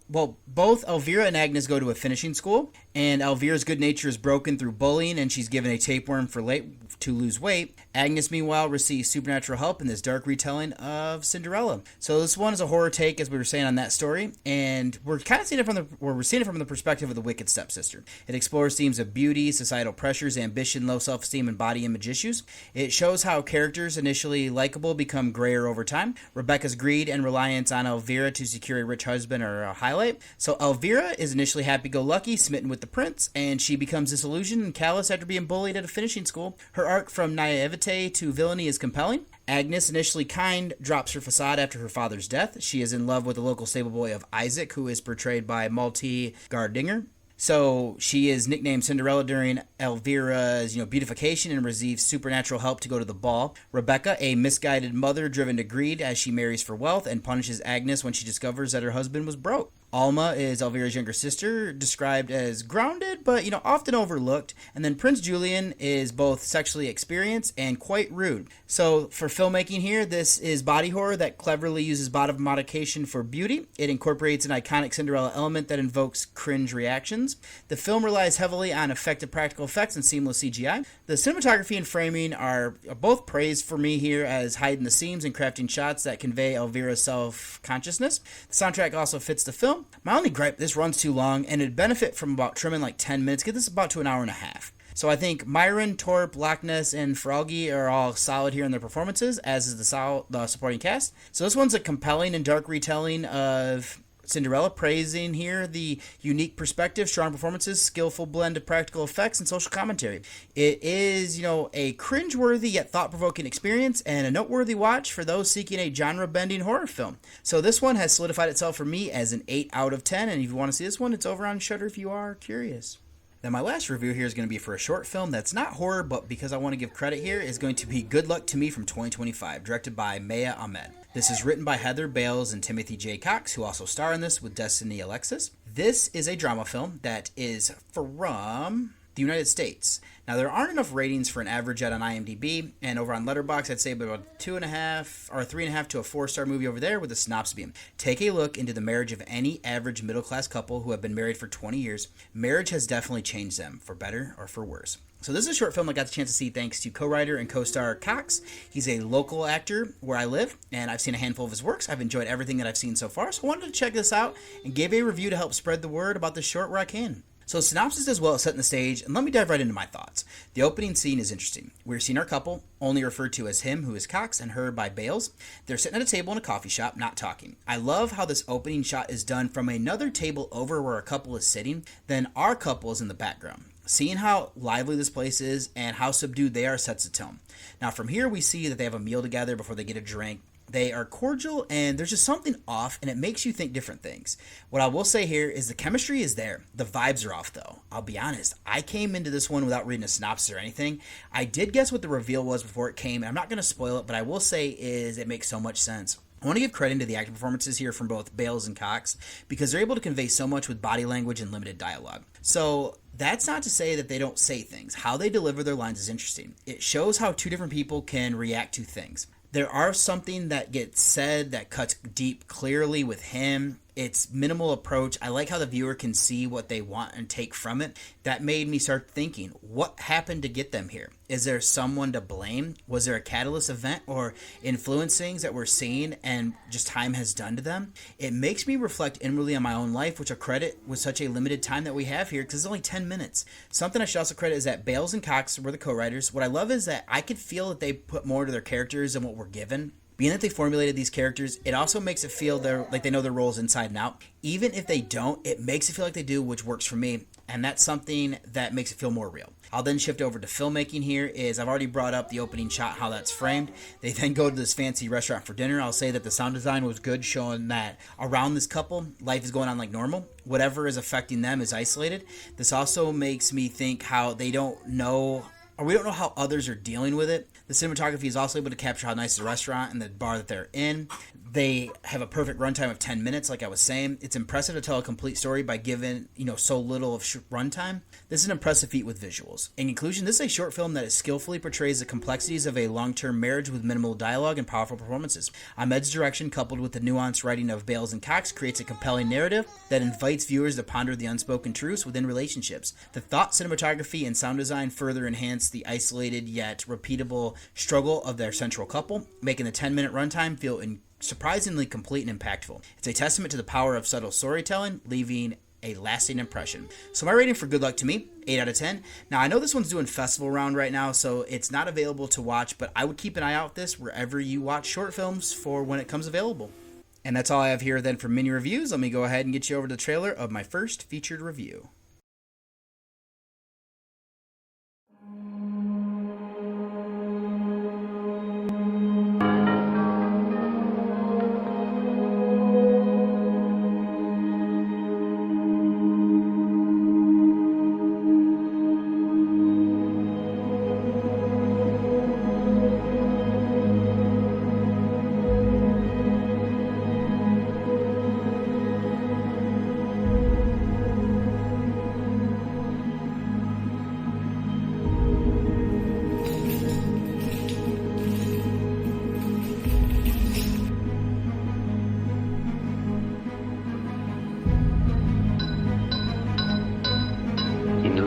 both Elvira and Agnes go to a finishing school, and Elvira's good nature is broken through bullying, and she's given a tapeworm to lose weight. Agnes, meanwhile, receives supernatural help in this dark retelling of Cinderella. So this one is a horror take, as we were saying, on that story, and we're kind of seeing it from the perspective of the wicked stepsister. It explores themes of beauty, societal pressures, ambition, low self-esteem, and body image issues. It shows how characters initially likable become grayer over time. Rebecca's greed and reliance on Elvira to secure a rich husband are a highlight. So Elvira is initially happy-go-lucky, smitten with the prince, and she becomes disillusioned and callous after being bullied at a finishing school. Her arc from naivete to villainy is compelling. Agnes, initially kind, drops her facade after her father's death. She is in love with the local stable boy of Isaac, who is portrayed by Malte Gardinger. So she is nicknamed Cinderella during Elvira's, beautification, and receives supernatural help to go to the ball. Rebecca, a misguided mother driven to greed as she marries for wealth and punishes Agnes when she discovers that her husband was broke. Alma is Elvira's younger sister, described as grounded, but, often overlooked. And then Prince Julian is both sexually experienced and quite rude. So for filmmaking here, this is body horror that cleverly uses body modification for beauty. It incorporates an iconic Cinderella element that invokes cringe reactions. The film relies heavily on effective practical effects and seamless CGI. The cinematography and framing are both praised for me here as hiding the seams and crafting shots that convey Elvira's self-consciousness. The soundtrack also fits the film. My only gripe, this runs too long, and it'd benefit from about trimming like 10 minutes. Get this about to an hour and a half. So I think Myron, Torp, Loch Ness, and Ferraghi are all solid here in their performances, as is the supporting cast. So this one's a compelling and dark retelling of Cinderella, praising here the unique perspective, strong performances, skillful blend of practical effects, and social commentary. It is, a cringeworthy yet thought-provoking experience, and a noteworthy watch for those seeking a genre-bending horror film. So this one has solidified itself for me as an 8 out of 10, and if you want to see this one, it's over on Shudder if you are curious. Now, my last review here is going to be for a short film that's not horror, but because I want to give credit here, is going to be Good Luck to Me from 2025, directed by Maya Ahmed. This is written by Heather Bales and Timothy J. Cox, who also star in this with Destiny Alexis. This is a drama film that is from the United States. Now, there aren't enough ratings for an average yet on IMDb, and over on Letterboxd, I'd say about 2.5 or 3.5 to a 4-star movie over there with a synopsis being: take a look into the marriage of any average middle-class couple who have been married for 20 years. Marriage has definitely changed them, for better or for worse. So this is a short film I got the chance to see thanks to co-writer and co-star Cox. He's a local actor where I live, and I've seen a handful of his works. I've enjoyed everything that I've seen so far, so I wanted to check this out and give a review to help spread the word about this short where I can. So synopsis does well at setting the stage, and let me dive right into my thoughts. The opening scene is interesting. We're seeing our couple, only referred to as him, who is Cox, and her by Bales. They're sitting at a table in a coffee shop, not talking. I love how this opening shot is done from another table over where a couple is sitting, then our couple is in the background. Seeing how lively this place is and how subdued they are sets the tone. Now from here we see that they have a meal together before they get a drink. They are cordial, and there's just something off, and it makes you think different things. What I will say here is the chemistry is there. The vibes are off, though. I'll be honest. I came into this one without reading a synopsis or anything. I did guess what the reveal was before it came, and I'm not going to spoil it, but I will say is it makes so much sense. I want to give credit to the acting performances here from both Bales and Cox because they're able to convey so much with body language and limited dialogue. So that's not to say that they don't say things. How they deliver their lines is interesting. It shows how two different people can react to things. There are something that gets said that cuts deep clearly with him. It's minimal approach. I like how the viewer can see what they want and take from it. That made me start thinking, what happened to get them here? Is there someone to blame? Was there a catalyst event or influencings that we're seeing and just time has done to them? It makes me reflect inwardly on my own life, which I credit with such a limited time that we have here because it's only 10 minutes. Something I should also credit is that Bales and Cox were the co-writers. What I love is that I could feel that they put more to their characters than what we're given. Being that they formulated these characters, it also makes it feel like they know their roles inside and out. Even if they don't, it makes it feel like they do, which works for me. And that's something that makes it feel more real. I'll then shift over to filmmaking here. I've already brought up the opening shot, how that's framed. They then go to this fancy restaurant for dinner. I'll say that the sound design was good, showing that around this couple, life is going on like normal. Whatever is affecting them is isolated. This also makes me think how they don't know, or we don't know how others are dealing with it. The cinematography is also able to capture how nice the restaurant and the bar that they're in. They have a perfect runtime of 10 minutes, like I was saying. It's impressive to tell a complete story by giving, so little of runtime. This is an impressive feat with visuals. In conclusion, this is a short film that skillfully portrays the complexities of a long-term marriage with minimal dialogue and powerful performances. Ahmed's direction, coupled with the nuanced writing of Bales and Cox, creates a compelling narrative that invites viewers to ponder the unspoken truths within relationships. The thought, cinematography, and sound design further enhance the isolated yet repeatable struggle of their central couple, making the 10-minute runtime feel surprisingly complete and impactful. It's a testament to the power of subtle storytelling, leaving a lasting impression. So my rating for Good Luck to Me, 8 out of 10. Now I know this one's doing festival round right now, so it's not available to watch, but I would keep an eye out this wherever you watch short films for when it comes available. And that's all I have here then for mini reviews. Let me go ahead and get you over to the trailer of my first featured review.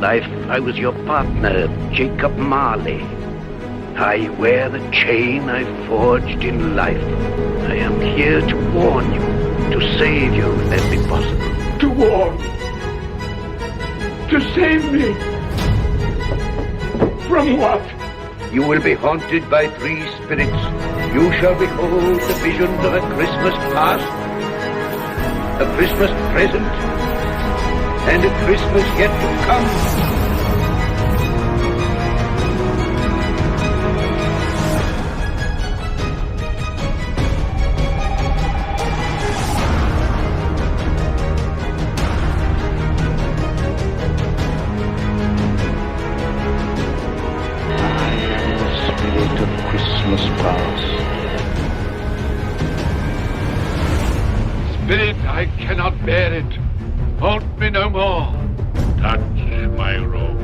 Life, I was your partner, Jacob Marley. I wear the chain I forged in life. I am here to warn you, to save you if that be possible. To warn me? To save me? From what? You will be haunted by three spirits. You shall behold the visions of a Christmas past, a Christmas present, and a Christmas yet to come. I am the spirit of Christmas past. Spirit, I cannot bear it. Haunt me no more. Touch my robe.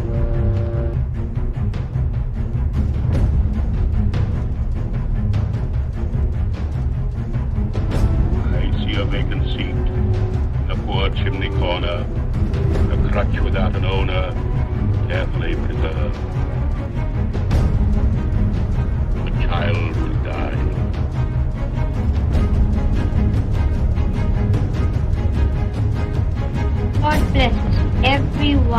I see a vacant seat in a poor chimney corner, a crutch without an owner, carefully preserved. A child will die. God bless us, everyone.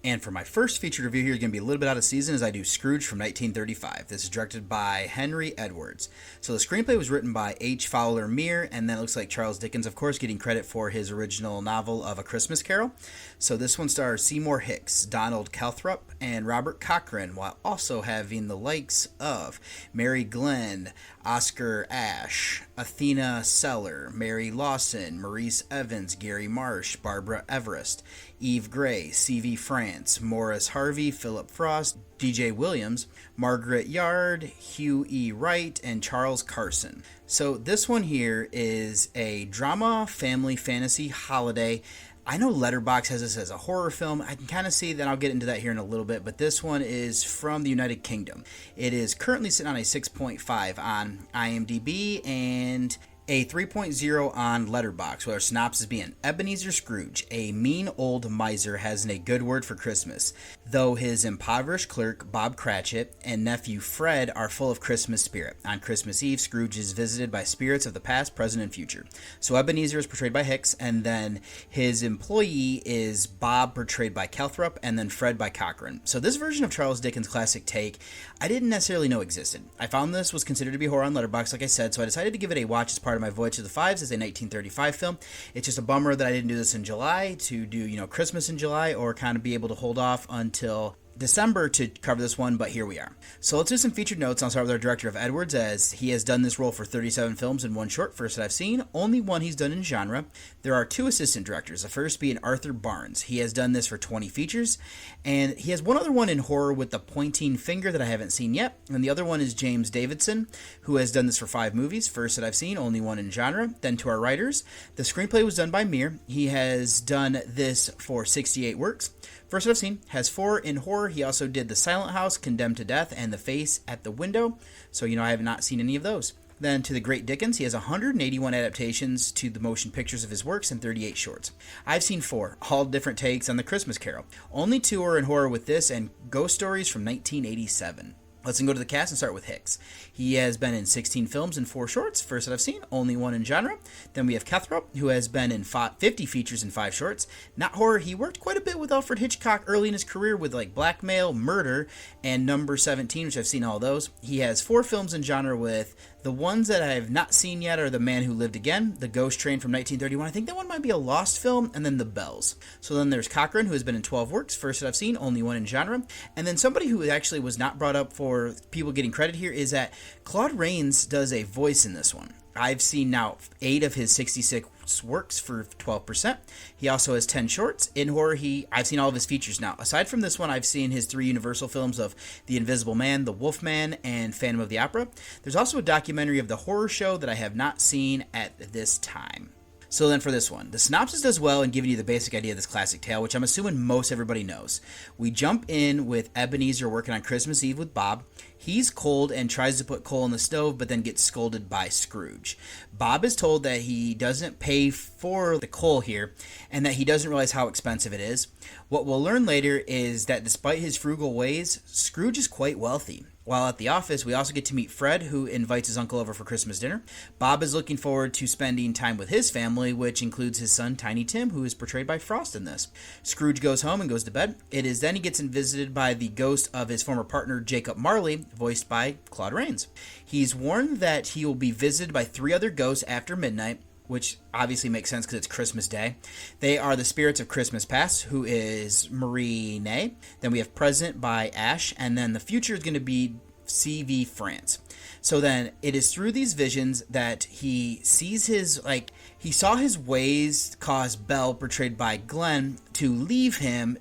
And for my first featured review here, is going to be a little bit out of season as I do Scrooge from 1935. This is directed by Henry Edwards. So the screenplay was written by H. Fowler Meir, and then it looks like Charles Dickens, of course, getting credit for his original novel of A Christmas Carol. So this one stars Seymour Hicks, Donald Calthrop, and Robert Cochran, while also having the likes of Mary Glenn, Oscar Ashe, Athena Seller, Mary Lawson, Maurice Evans, Gary Marsh, Barbara Everest, Eve Gray, C.V. France, Morris Harvey, Philip Frost, D.J. Williams, Margaret Yard, Hugh E. Wright, and Charles Carson. So this one here is a drama, family, fantasy, holiday. I know Letterboxd has this as a horror film. I can kind of see that. I'll get into that here in a little bit, but this one is from the United Kingdom. It is currently sitting on a 6.5 on IMDb and a 3.0 on Letterboxd, with our synopsis being: Ebenezer Scrooge, a mean old miser, hasn't a good word for Christmas, though his impoverished clerk, Bob Cratchit, and nephew Fred are full of Christmas spirit. On Christmas Eve, Scrooge is visited by spirits of the past, present, and future. So Ebenezer is portrayed by Hicks, and then his employee is Bob, portrayed by Calthrop, and then Fred by Cochran. So this version of Charles Dickens' classic take, I didn't necessarily know existed. I found this was considered to be horror on Letterboxd, like I said, so I decided to give it a watch as part of my Voyage of the Fives as a 1935 film. It's just a bummer that I didn't do this in July to do, Christmas in July, or kind of be able to hold off until December to cover this one, but here we are. So let's do some featured notes. I'll start with our director of Edwards, as he has done this role for 37 films and one short, first that I've seen, only one he's done in genre. There are two assistant directors, the first being Arthur Barnes. He has done this for 20 features, and he has one other one in horror with the pointing finger that I haven't seen yet, and the other one is James Davidson, who has done this for 5 movies, first that I've seen, only one in genre. Then to our writers, the screenplay was done by Meir. He has done this for 68 works. First that I've seen, has 4 in horror. He also did The Silent House, Condemned to Death, and The Face at the Window. So, I have not seen any of those. Then to the great Dickens, he has 181 adaptations to the motion pictures of his works and 38 shorts. I've seen 4, all different takes on The Christmas Carol. Only 2 are in horror with this, and Ghost Stories from 1987. Let's go to the cast and start with Hicks. He has been in 16 films and 4 shorts, first that I've seen, only one in genre. Then we have Calthrop, who has been in 50 features and 5 shorts. Not horror, he worked quite a bit with Alfred Hitchcock early in his career with Blackmail, Murder, and Number 17, which I've seen all those. He has 4 films in genre with the ones that I have not seen yet are The Man Who Lived Again, The Ghost Train from 1931, I think that one might be a lost film, and then The Bells. So then there's Cochran, who has been in 12 works, first that I've seen, only one in genre. And then somebody who actually was not brought up for people getting credit here is that Claude Rains does a voice in this one. I've seen now 8 of his 66 works for 12%. He also has 10 shorts. In horror, I've seen all of his features now. Aside from this one, I've seen his 3 Universal films of The Invisible Man, The Wolf Man, and Phantom of the Opera. There's also a documentary of The Horror Show that I have not seen at this time. So then for this one, the synopsis does well in giving you the basic idea of this classic tale, which I'm assuming most everybody knows. We jump in with Ebenezer working on Christmas Eve with Bob. He's cold and tries to put coal in the stove, but then gets scolded by Scrooge. Bob is told that he doesn't pay for the coal here, and that he doesn't realize how expensive it is. What we'll learn later is that despite his frugal ways, Scrooge is quite wealthy. While at the office, we also get to meet Fred, who invites his uncle over for Christmas dinner. Bob is looking forward to spending time with his family, which includes his son, Tiny Tim, who is portrayed by Frost in this. Scrooge goes home and goes to bed. It is then he gets visited by the ghost of his former partner, Jacob Marley, voiced by Claude Rains. He's warned that he will be visited by 3 other ghosts after midnight, which obviously makes sense because it's Christmas Day. They are the spirits of Christmas Past, who is Marie Nay. Then we have Present by Ash, and then the future is going to be C.V. France. So then it is through these visions that he sees he saw his ways cause Belle, portrayed by Glenn, to leave him,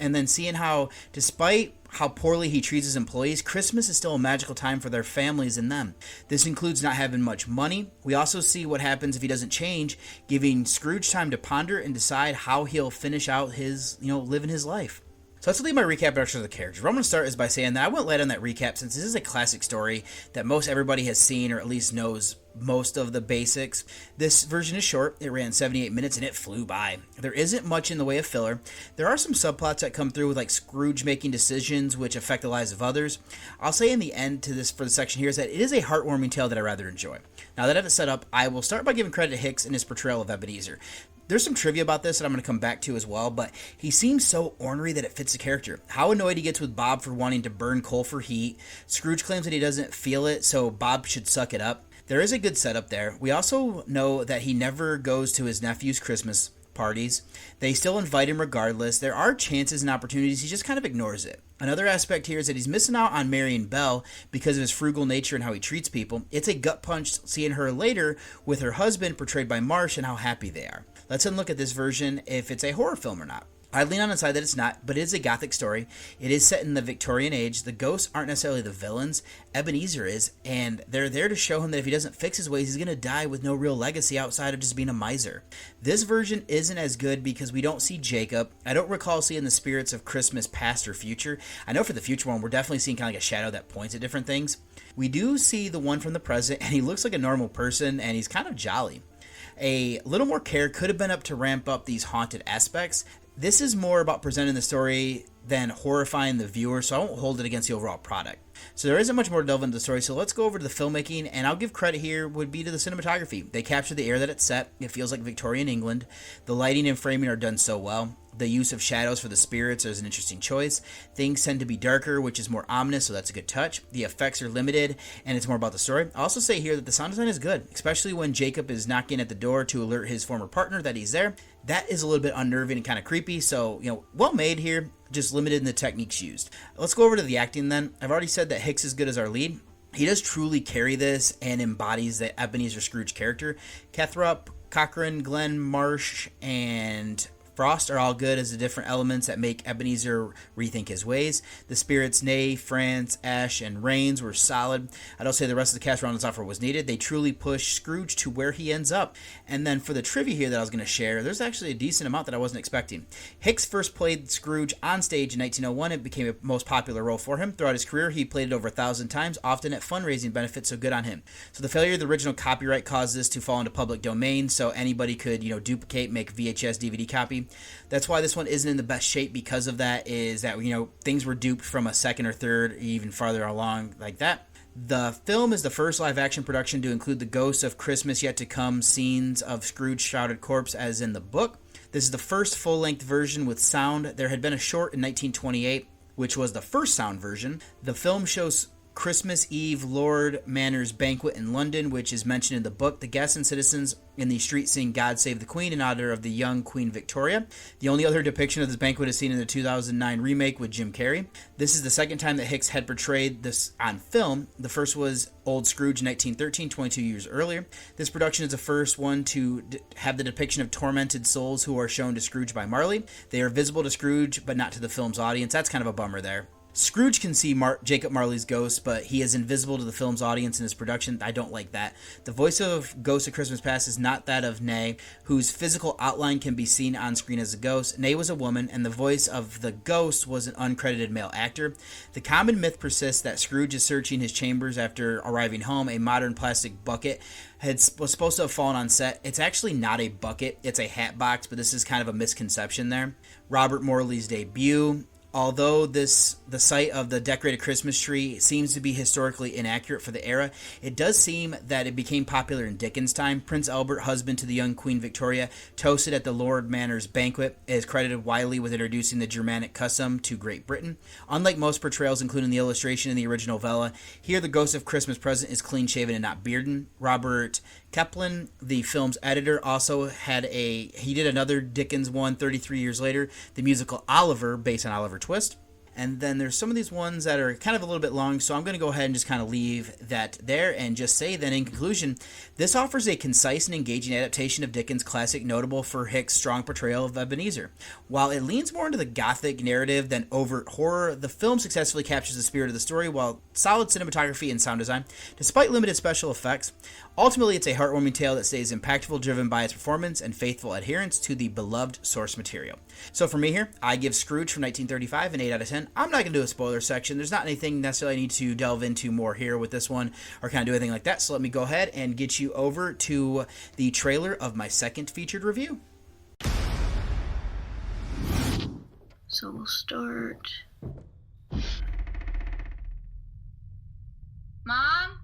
and then seeing how, despite how poorly he treats his employees, Christmas is still a magical time for their families and them. This includes not having much money. We also see what happens if he doesn't change, giving Scrooge time to ponder and decide how he'll finish out his, living his life. So let's leave my recap introduction of the characters. What I'm going to start is by saying that I went light on that recap since this is a classic story that most everybody has seen or at least knows most of the basics. This version is short. It ran 78 minutes and it flew by. There isn't much in the way of filler. There are some subplots that come through with Scrooge making decisions which affect the lives of others. I'll say in the end to this for the section here is that it is a heartwarming tale that I rather enjoy. Now that I have it set up, I will start by giving credit to Hicks in his portrayal of Ebenezer. There's some trivia about this that I'm going to come back to as well, but he seems so ornery that it fits the character. How annoyed he gets with Bob for wanting to burn coal for heat. Scrooge claims that he doesn't feel it, so Bob should suck it up. There is a good setup there. We also know that he never goes to his nephew's Christmas parties. They still invite him regardless. There are chances and opportunities. He just kind of ignores it. Another aspect here is that he's missing out on marrying Belle because of his frugal nature and how he treats people. It's a gut punch seeing her later with her husband portrayed by Marsh and how happy they are. Let's then look at this version if it's a horror film or not. I lean on the side that it's not, but it is a gothic story. It is set in the Victorian age. The ghosts aren't necessarily the villains. Ebenezer is, and they're there to show him that if he doesn't fix his ways, he's going to die with no real legacy outside of just being a miser. This version isn't as good because we don't see Jacob. I don't recall seeing the spirits of Christmas past or future. I know for the future one, we're definitely seeing kind of like a shadow that points at different things. We do see the one from the present, and he looks like a normal person, and he's kind of jolly. A little more care could have been up to ramp up these haunted aspects. This is more about presenting the story than horrifying the viewer, so I won't hold it against the overall product. So there isn't much more to delve into the story, so let's go over to the filmmaking, and I'll give credit here would be to the cinematography. They capture the air that it's set. It feels like Victorian England. The lighting and framing are done so well. The use of shadows for the spirits is an interesting choice. Things tend to be darker, which is more ominous, so that's a good touch. The effects are limited, and it's more about the story. I'll also say here that the sound design is good, especially when Jacob is knocking at the door to alert his former partner that he's there. That is a little bit unnerving and kind of creepy, so, well made here, just limited in the techniques used. Let's go over to the acting then. I've already said that Hicks is good as our lead. He does truly carry this and embodies the Ebenezer Scrooge character. Kethrup, Cochran, Glenn, Marsh, and Frost are all good as the different elements that make Ebenezer rethink his ways. The spirits Ney, France, Ash, and Rains were solid. I don't say the rest of the cast round offer was needed. They truly push Scrooge to where he ends up. And then for the trivia here that I was going to share, there's actually a decent amount that I wasn't expecting. Hicks first played Scrooge on stage in 1901. It became a most popular role for him. Throughout his career, he played it over 1,000 times, often at fundraising benefits, so good on him. So the failure of the original copyright caused this to fall into public domain, so anybody could, duplicate, make VHS, DVD copy. That's why this one isn't in the best shape because of that, is that, things were duped from a second or third, even farther along like that. The film is the first live-action production to include the Ghosts of Christmas Yet to Come scenes of Scrooge's shrouded corpse as in the book. This is the first full-length version with sound. There had been a short in 1928, which was the first sound version. The film shows Christmas Eve Lord Manor's banquet in London, which is mentioned in the book. The guests and citizens in the street sing God Save the Queen in honor of the young Queen Victoria. The only other depiction of this banquet is seen in the 2009 remake with Jim Carrey. This is the second time that Hicks had portrayed this on film. The first was Old Scrooge in 1913, 22 years earlier. This production is the first one to have the depiction of tormented souls who are shown to Scrooge by Marley. They are visible to Scrooge, but not to the film's audience. That's kind of a bummer there. Scrooge can see Jacob Marley's ghost, but he is invisible to the film's audience in his production. I don't like that. The voice of Ghost of Christmas Past is not that of Ney, whose physical outline can be seen on screen as a ghost. Ney was a woman, and the voice of the ghost was an uncredited male actor. The common myth persists that Scrooge is searching his chambers after arriving home. A modern plastic bucket was supposed to have fallen on set. It's actually not a bucket, it's a hat box, but this is kind of a misconception there. Robert Morley's debut. Although the site of the decorated Christmas tree seems to be historically inaccurate for the era, it does seem that it became popular in Dickens' time. Prince Albert, husband to the young Queen Victoria, toasted at the Lord Manor's banquet, is credited widely with introducing the Germanic custom to Great Britain. Unlike most portrayals, including the illustration in the original Vella, here the Ghost of Christmas Present is clean-shaven and not bearden. Robert Kaplan, the film's editor, also he did another Dickens one 33 years later, the musical Oliver, based on Oliver Twist. And then there's some of these ones that are kind of a little bit long, so I'm going to go ahead and just kind of leave that there and just say that in conclusion, this offers a concise and engaging adaptation of Dickens' classic, notable for Hicks' strong portrayal of Ebenezer. While it leans more into the gothic narrative than overt horror, the film successfully captures the spirit of the story while solid cinematography and sound design, despite limited special effects. Ultimately, it's a heartwarming tale that stays impactful, driven by its performance and faithful adherence to the beloved source material. So for me here, I give Scrooge from 1935 an 8 out of 10. I'm not going to do a spoiler section. There's not anything necessarily I need to delve into more here with this one or kind of do anything like that. So let me go ahead and get you over to the trailer of my second featured review. So we'll start. Mom?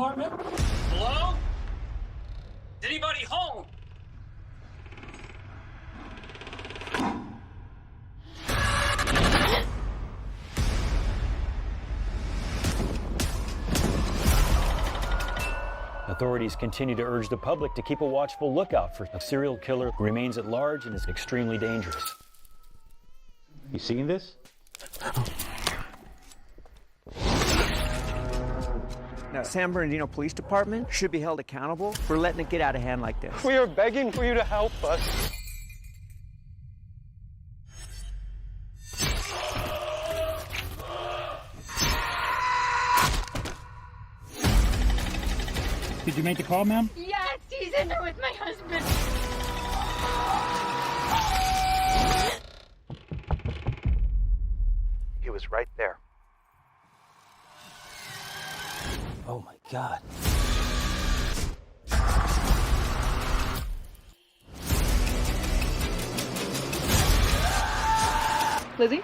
department? Hello? Is anybody home? Authorities continue to urge the public to keep a watchful lookout for a serial killer who remains at large and is extremely dangerous. You seen this? Now, San Bernardino Police Department should be held accountable for letting it get out of hand like this. We are begging for you to help us. Did you make the call, ma'am? Yes, he's in there with my husband. He was right there. Oh my God. Lizzie?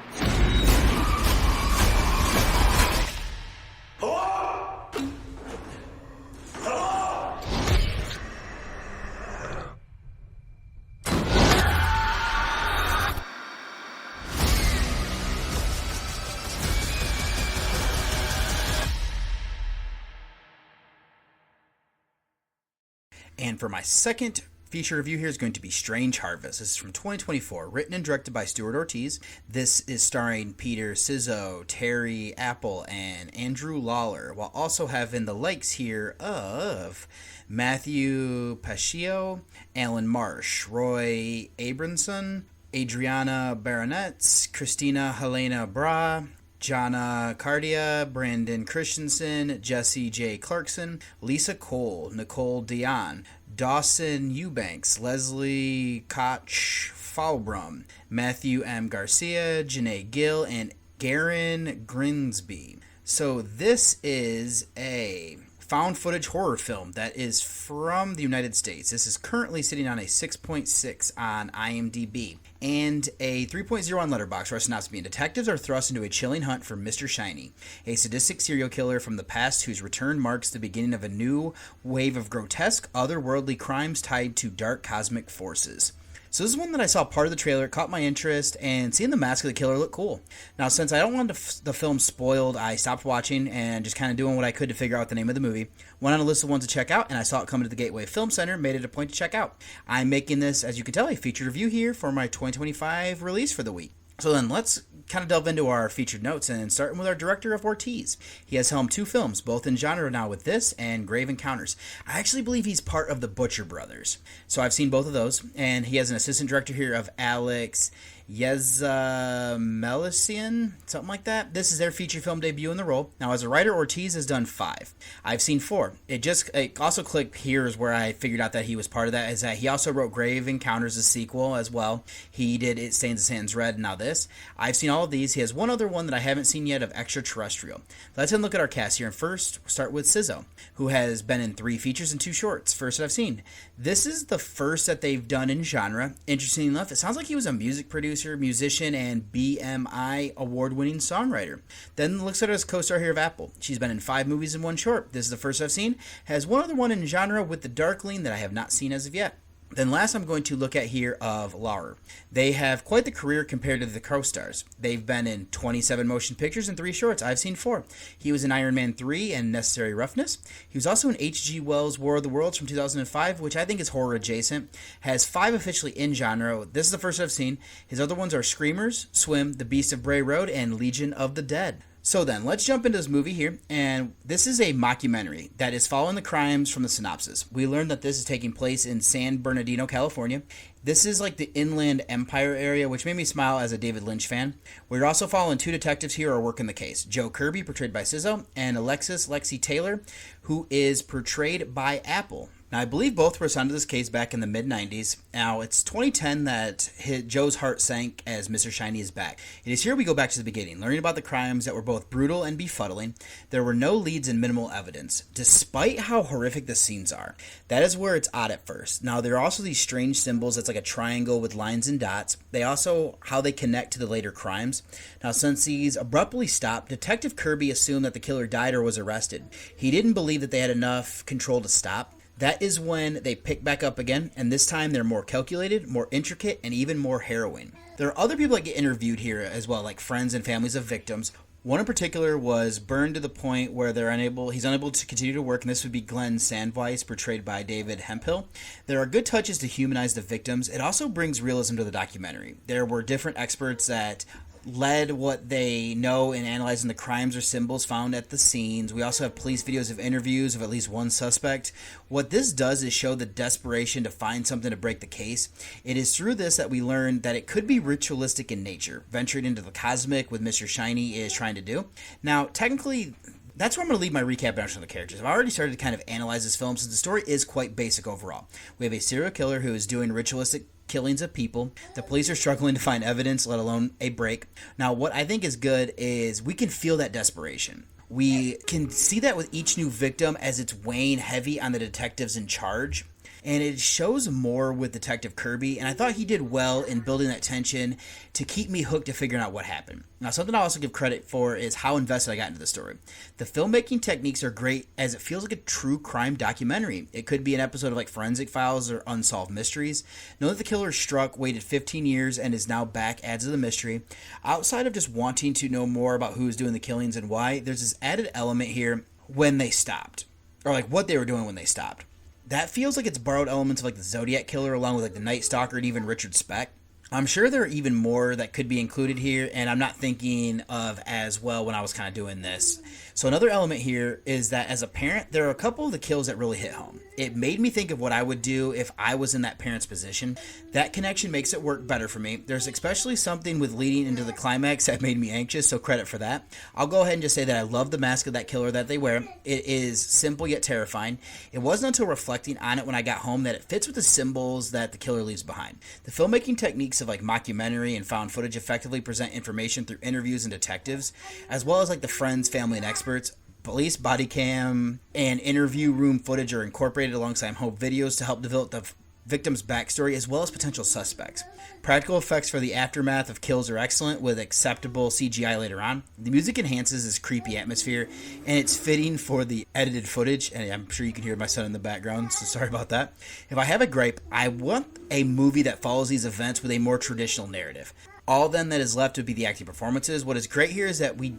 And for my second feature review here is going to be Strange Harvest. This is from 2024, written and directed by Stuart Ortiz. This is starring Peter Sizzo, Terry Apple, and Andrew Lawler, while also having the likes here of Matthew Paccio, Alan Marsh, Roy Abramson, Adriana Baronetz, Christina Helena Bra, Jana Cardia, Brandon Christensen, Jesse J. Clarkson, Lisa Cole, Nicole Dion, Dawson Eubanks, Leslie Koch Falbrum, Matthew M. Garcia, Janae Gill, and Garen Grinsby. So this is a found footage horror film that is from the United States. This is currently sitting on a 6.6 on IMDb and a 3.0 on Letterboxd, where synopsis being detectives are thrust into a chilling hunt for Mr. Shiny, a sadistic serial killer from the past whose return marks the beginning of a new wave of grotesque, otherworldly crimes tied to dark cosmic forces. So this is one that I saw part of the trailer, caught my interest, and seeing the mask of the killer looked cool. Now, since I don't want the film spoiled, I stopped watching and just kind of doing what I could to figure out the name of the movie. Went on a list of ones to check out, and I saw it coming to the Gateway Film Center, made it a point to check out. I'm making this, as you can tell, a featured review here for my 2025 release for the week. So then let's kind of delve into our featured notes, and starting with our director of Ortiz. He has helmed 2 films, both in genre now with this and Grave Encounters. I actually believe he's part of the Butcher Brothers. So I've seen both of those, and he has an assistant director here of Alex Melisian, something like that. This is their feature film debut in the role. Now, as a writer, Ortiz has done 5. I've seen 4. It also clicked here is where I figured out that he was part of that, is that he also wrote Grave Encounters, a sequel as well. He did It Stains the Sands Red, and now this. I've seen all of these. He has one other one that I haven't seen yet of Extraterrestrial. Let's look at our cast here, and first start with Sizzo, who has been in 3 features and 2 shorts. First that I've seen. This is the first that they've done in genre. Interestingly enough, it sounds like he was a music producer, musician, and BMI award-winning songwriter. Then looks at her as co-star here of Apple. She's been in 5 movies and 1 short. This is the first I've seen. Has one other one in genre with The Darkling that I have not seen as of yet. Then last I'm going to look at here of Lauer. They have quite the career compared to the co-stars. They've been in 27 motion pictures and 3 shorts. I've seen 4. He was in Iron Man 3 and Necessary Roughness. He was also in H.G. Wells' War of the Worlds from 2005, which I think is horror adjacent. Has 5 officially in genre. This is the first I've seen. His other ones are Screamers, Swim, The Beast of Bray Road, and Legion of the Dead. So then, let's jump into this movie here, and this is a mockumentary that is following the crimes from the synopsis. We learned that this is taking place in San Bernardino, California. This is like the Inland Empire area, which made me smile as a David Lynch fan. We're also following 2 detectives here who are working the case. Joe Kirby, portrayed by Sizzo, and Alexis Lexi Taylor, who is portrayed by Apple. Now, I believe both were assigned to this case back in the mid-90s. Now, it's 2010 that Joe's heart sank as Mr. Shiny is back. It is here we go back to the beginning, learning about the crimes that were both brutal and befuddling. There were no leads and minimal evidence, despite how horrific the scenes are. That is where it's odd at first. Now, there are also these strange symbols that's like a triangle with lines and dots. They also, how they connect to the later crimes. Now, since these abruptly stopped, Detective Kirby assumed that the killer died or was arrested. He didn't believe that they had enough control to stop. That is when they pick back up again, and this time they're more calculated, more intricate, and even more harrowing. There are other people that get interviewed here as well, like friends and families of victims. One in particular was burned to the point where he's unable to continue to work, and this would be Glenn Sandweiss, portrayed by David Hemphill. There are good touches to humanize the victims. It also brings realism to the documentary. There were different experts that led what they know in analyzing the crimes or symbols found at the scenes. We also have police videos of interviews of at least one suspect. What this does is show the desperation to find something to break the case. It is through this that we learn that it could be ritualistic in nature, venturing into the cosmic with Mr. Shiny is trying to do. Now, technically, that's where I'm going to leave my recap on the characters. I've already started to kind of analyze this film since the story is quite basic overall. We have a serial killer who is doing ritualistic killings of people. The police are struggling to find evidence, let alone a break. Now, what I think is good is we can feel that desperation. We can see that with each new victim as it's weighing heavy on the detectives in charge. And it shows more with Detective Kirby, and I thought he did well in building that tension to keep me hooked to figuring out what happened. Now, something I also give credit for is how invested I got into the story. The filmmaking techniques are great as it feels like a true crime documentary. It could be an episode of like Forensic Files or Unsolved Mysteries. Knowing that the killer struck, waited 15 years, and is now back adds to the mystery. Outside of just wanting to know more about who is doing the killings and why, there's this added element here when they stopped, or like what they were doing when they stopped. That feels like it's borrowed elements of like the Zodiac Killer along with like the Night Stalker and even Richard Speck. I'm sure there are even more that could be included here, and I'm not thinking of as well when I was kind of doing this. So another element here is that as a parent, there are a couple of the kills that really hit home. It made me think of what I would do if I was in that parent's position. That connection makes it work better for me. There's especially something with leading into the climax that made me anxious, so credit for that. I'll go ahead and just say that I love the mask of that killer that they wear. It is simple yet terrifying. It wasn't until reflecting on it when I got home that it fits with the symbols that the killer leaves behind. The filmmaking techniques of like mockumentary and found footage effectively present information through interviews and detectives, as well as like the friends, family, and experts. Police body cam and interview room footage are incorporated alongside home videos to help develop the victim's backstory as well as potential suspects. Practical effects for the aftermath of kills are excellent with acceptable CGI later on. The music enhances this creepy atmosphere, and it's fitting for the edited footage, and I'm sure you can hear my son in the background, so sorry about that. If I have a gripe, I want a movie that follows these events with a more traditional narrative. All then that is left would be the acting performances. What is great here is that we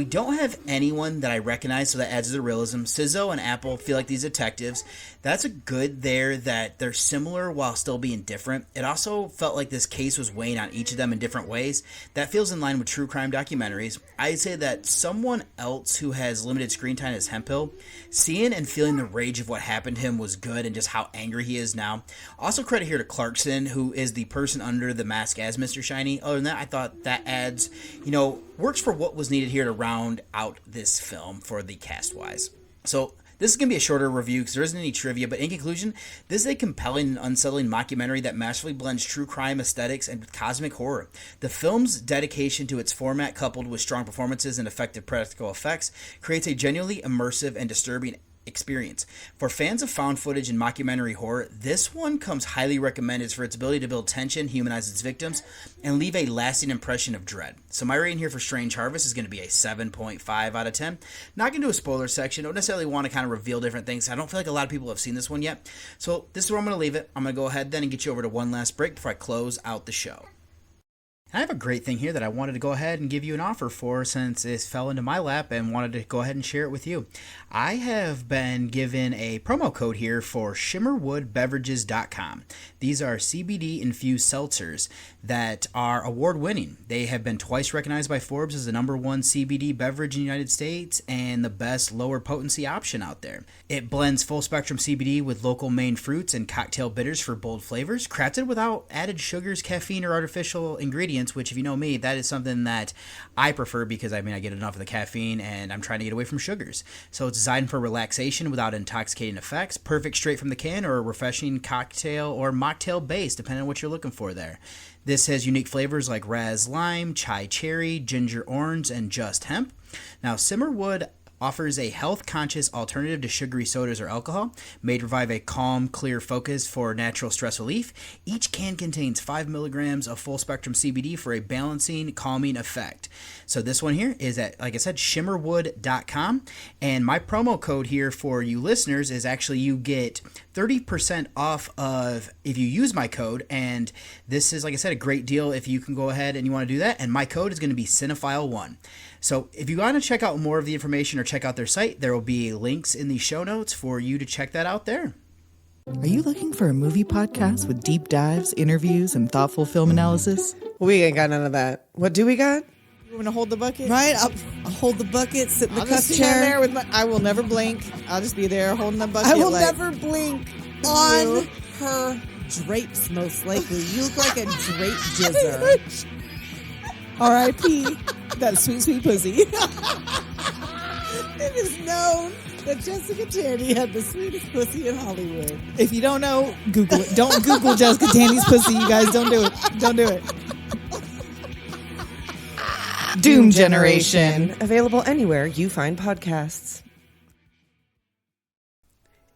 don't have anyone that I recognize, so that adds to the realism. Sizzo and Apple feel like these detectives. That's a good there that they're similar while still being different. It also felt like this case was weighing on each of them in different ways. That feels in line with true crime documentaries. I'd say that someone else who has limited screen time is Hemphill. Seeing and feeling the rage of what happened to him was good, and just how angry he is now. Also credit here to Clarkson, who is the person under the mask as Mr. Shiny. Other than that, I thought that adds, works for what was needed here to round out this film for the cast-wise. So this is going to be a shorter review because there isn't any trivia, but in conclusion, this is a compelling and unsettling mockumentary that masterfully blends true crime aesthetics and cosmic horror. The film's dedication to its format, coupled with strong performances and effective practical effects, creates a genuinely immersive and disturbing experience. For fans of found footage and mockumentary horror, this one comes highly recommended for its ability to build tension, humanize its victims, and leave a lasting impression of dread. So my rating here for Strange Harvest is going to be a 7.5 out of 10. Not going to do a spoiler section. Don't necessarily want to kind of reveal different things. I don't feel like a lot of people have seen this one yet. So this is where I'm going to leave it. I'm going to go ahead then and get you over to one last break before I close out the show. I have a great thing here that I wanted to go ahead and give you an offer for since it fell into my lap and wanted to go ahead and share it with you. I have been given a promo code here for shimmerwoodbeverages.com. These are CBD-infused seltzers that are award-winning. They have been twice recognized by Forbes as the #1 CBD beverage in the United States and the best lower potency option out there. It blends full-spectrum CBD with local Maine fruits and cocktail bitters for bold flavors, crafted without added sugars, caffeine, or artificial ingredients experience, which if you know me, that is something that I prefer because I get enough of the caffeine and I'm trying to get away from sugars. So it's designed for relaxation without intoxicating effects, perfect straight from the can or a refreshing cocktail or mocktail base, depending on what you're looking for there. This has unique flavors like raz lime, chai cherry, ginger orange, and just hemp. Now, Simmerwood offers a health-conscious alternative to sugary sodas or alcohol, made to revive a calm, clear focus for natural stress relief. Each can contains 5 milligrams of full-spectrum CBD for a balancing, calming effect. So this one here is at, like I said, shimmerwood.com, and my promo code here for you listeners is actually you get 30% off of if you use my code, and this is, like I said, a great deal if you can go ahead and you want to do that, and my code is going to be Cinephile1. So if you want to check out more of the information or check out their site, there will be links in the show notes for you to check that out there. Are you looking for a movie podcast with deep dives, interviews, and thoughtful film analysis? We ain't got none of that. What do we got? You want to hold the bucket? Right, I'll hold the bucket, sit in the I'll cup just chair. stand there with I will never blink. I'll just be there holding the bucket. I will never blink on her drapes, most likely. You look like a drape jizzer. R.I.P. that sweet, sweet pussy. It is known that Jessica Tandy had the sweetest pussy in Hollywood. If you don't know, Google it. Don't Google Jessica Tandy's pussy, you guys. Don't do it. Don't do it. Doom Generation. Available anywhere you find podcasts.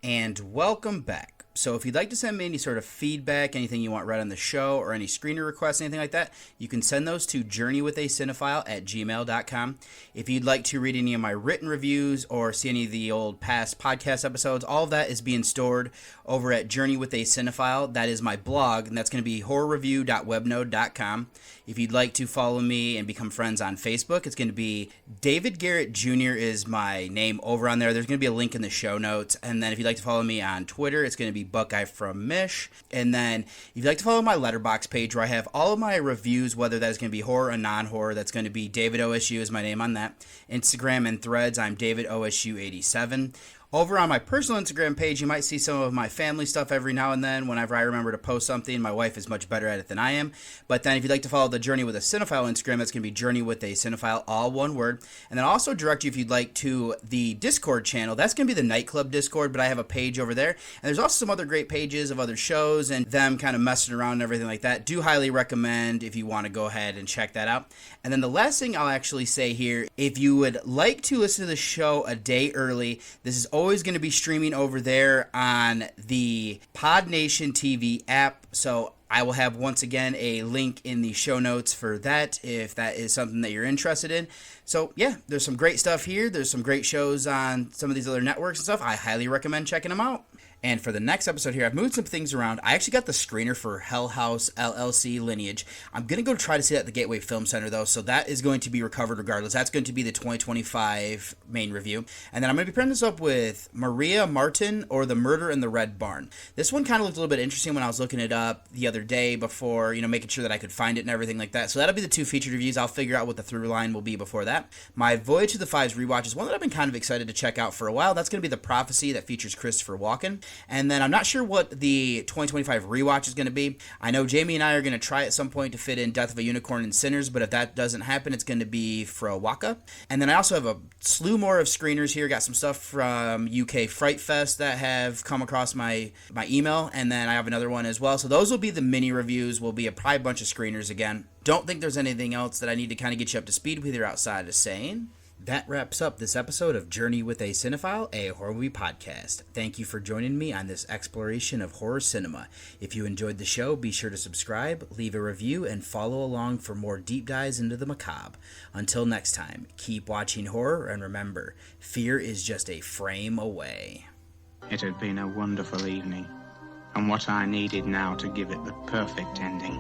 And welcome back. So if you'd like to send me any sort of feedback, anything you want read on the show, or any screener requests, anything like that, you can send those to journeywithacinephile@gmail.com. If you'd like to read any of my written reviews or see any of the old past podcast episodes, all of that is being stored over at Journey with a Cinephile. That is my blog, and that's going to be horrorreview.webnode.com. If you'd like to follow me and become friends on Facebook, it's going to be David Garrett Jr. is my name over on there. There's going to be a link in the show notes. And then if you'd like to follow me on Twitter, it's going to be Buckeye from Mish. And then if you'd like to follow my Letterboxd page where I have all of my reviews, whether that is going to be horror or non-horror, that's going to be David OSU is my name on that. Instagram and Threads, I'm David OSU87. Over on my personal Instagram page, you might see some of my family stuff every now and then whenever I remember to post something. My wife is much better at it than I am. But then if you'd like to follow the Journey with a Cinephile Instagram, that's going to be Journey with a Cinephile, all one word. And then also direct you, if you'd like, to the Discord channel. That's going to be the Nightclub Discord, but I have a page over there. And there's also some other great pages of other shows and them kind of messing around and everything like that. Do highly recommend if you want to go ahead and check that out. And then the last thing I'll actually say here, if you would like to listen to the show a day early, this is always going to be streaming over there on the PodNation TV app. So I will have, once again, a link in the show notes for that if that is something that you're interested in. So, yeah, there's some great stuff here. There's some great shows on some of these other networks and stuff. I highly recommend checking them out. And for the next episode here, I've moved some things around. I actually got the screener for Hell House LLC Lineage. I'm going to go try to see that at the Gateway Film Center, though, so that is going to be recovered regardless. That's going to be the 2025 main review. And then I'm going to be pairing this up with Maria Martin or The Murder in the Red Barn. This one kind of looked a little bit interesting when I was looking it up the other day before, making sure that I could find it and everything like that. So that'll be the two featured reviews. I'll figure out what the through line will be before that. My Voyage to the Fives rewatch is one that I've been kind of excited to check out for a while. That's going to be The Prophecy that features Christopher Walken. And then I'm not sure what the 2025 rewatch is going to be. I know Jamie and I are going to try at some point to fit in Death of a Unicorn and Sinners, but if that doesn't happen, it's going to be Frowaka. And then I also have a slew more of screeners here. Got some stuff from UK Fright Fest that have come across my email, and then I have another one as well. So those will be the mini reviews. Will be probably a bunch of screeners again. Don't think there's anything else that I need to kind of get you up to speed with here outside of saying. That wraps up this episode of Journey with a Cinephile, a horror movie podcast. Thank you for joining me on this exploration of horror cinema. If you enjoyed the show, be sure to subscribe, leave a review, and follow along for more deep dives into the macabre. Until next time, keep watching horror, and remember, fear is just a frame away. It had been a wonderful evening, and what I needed now to give it the perfect ending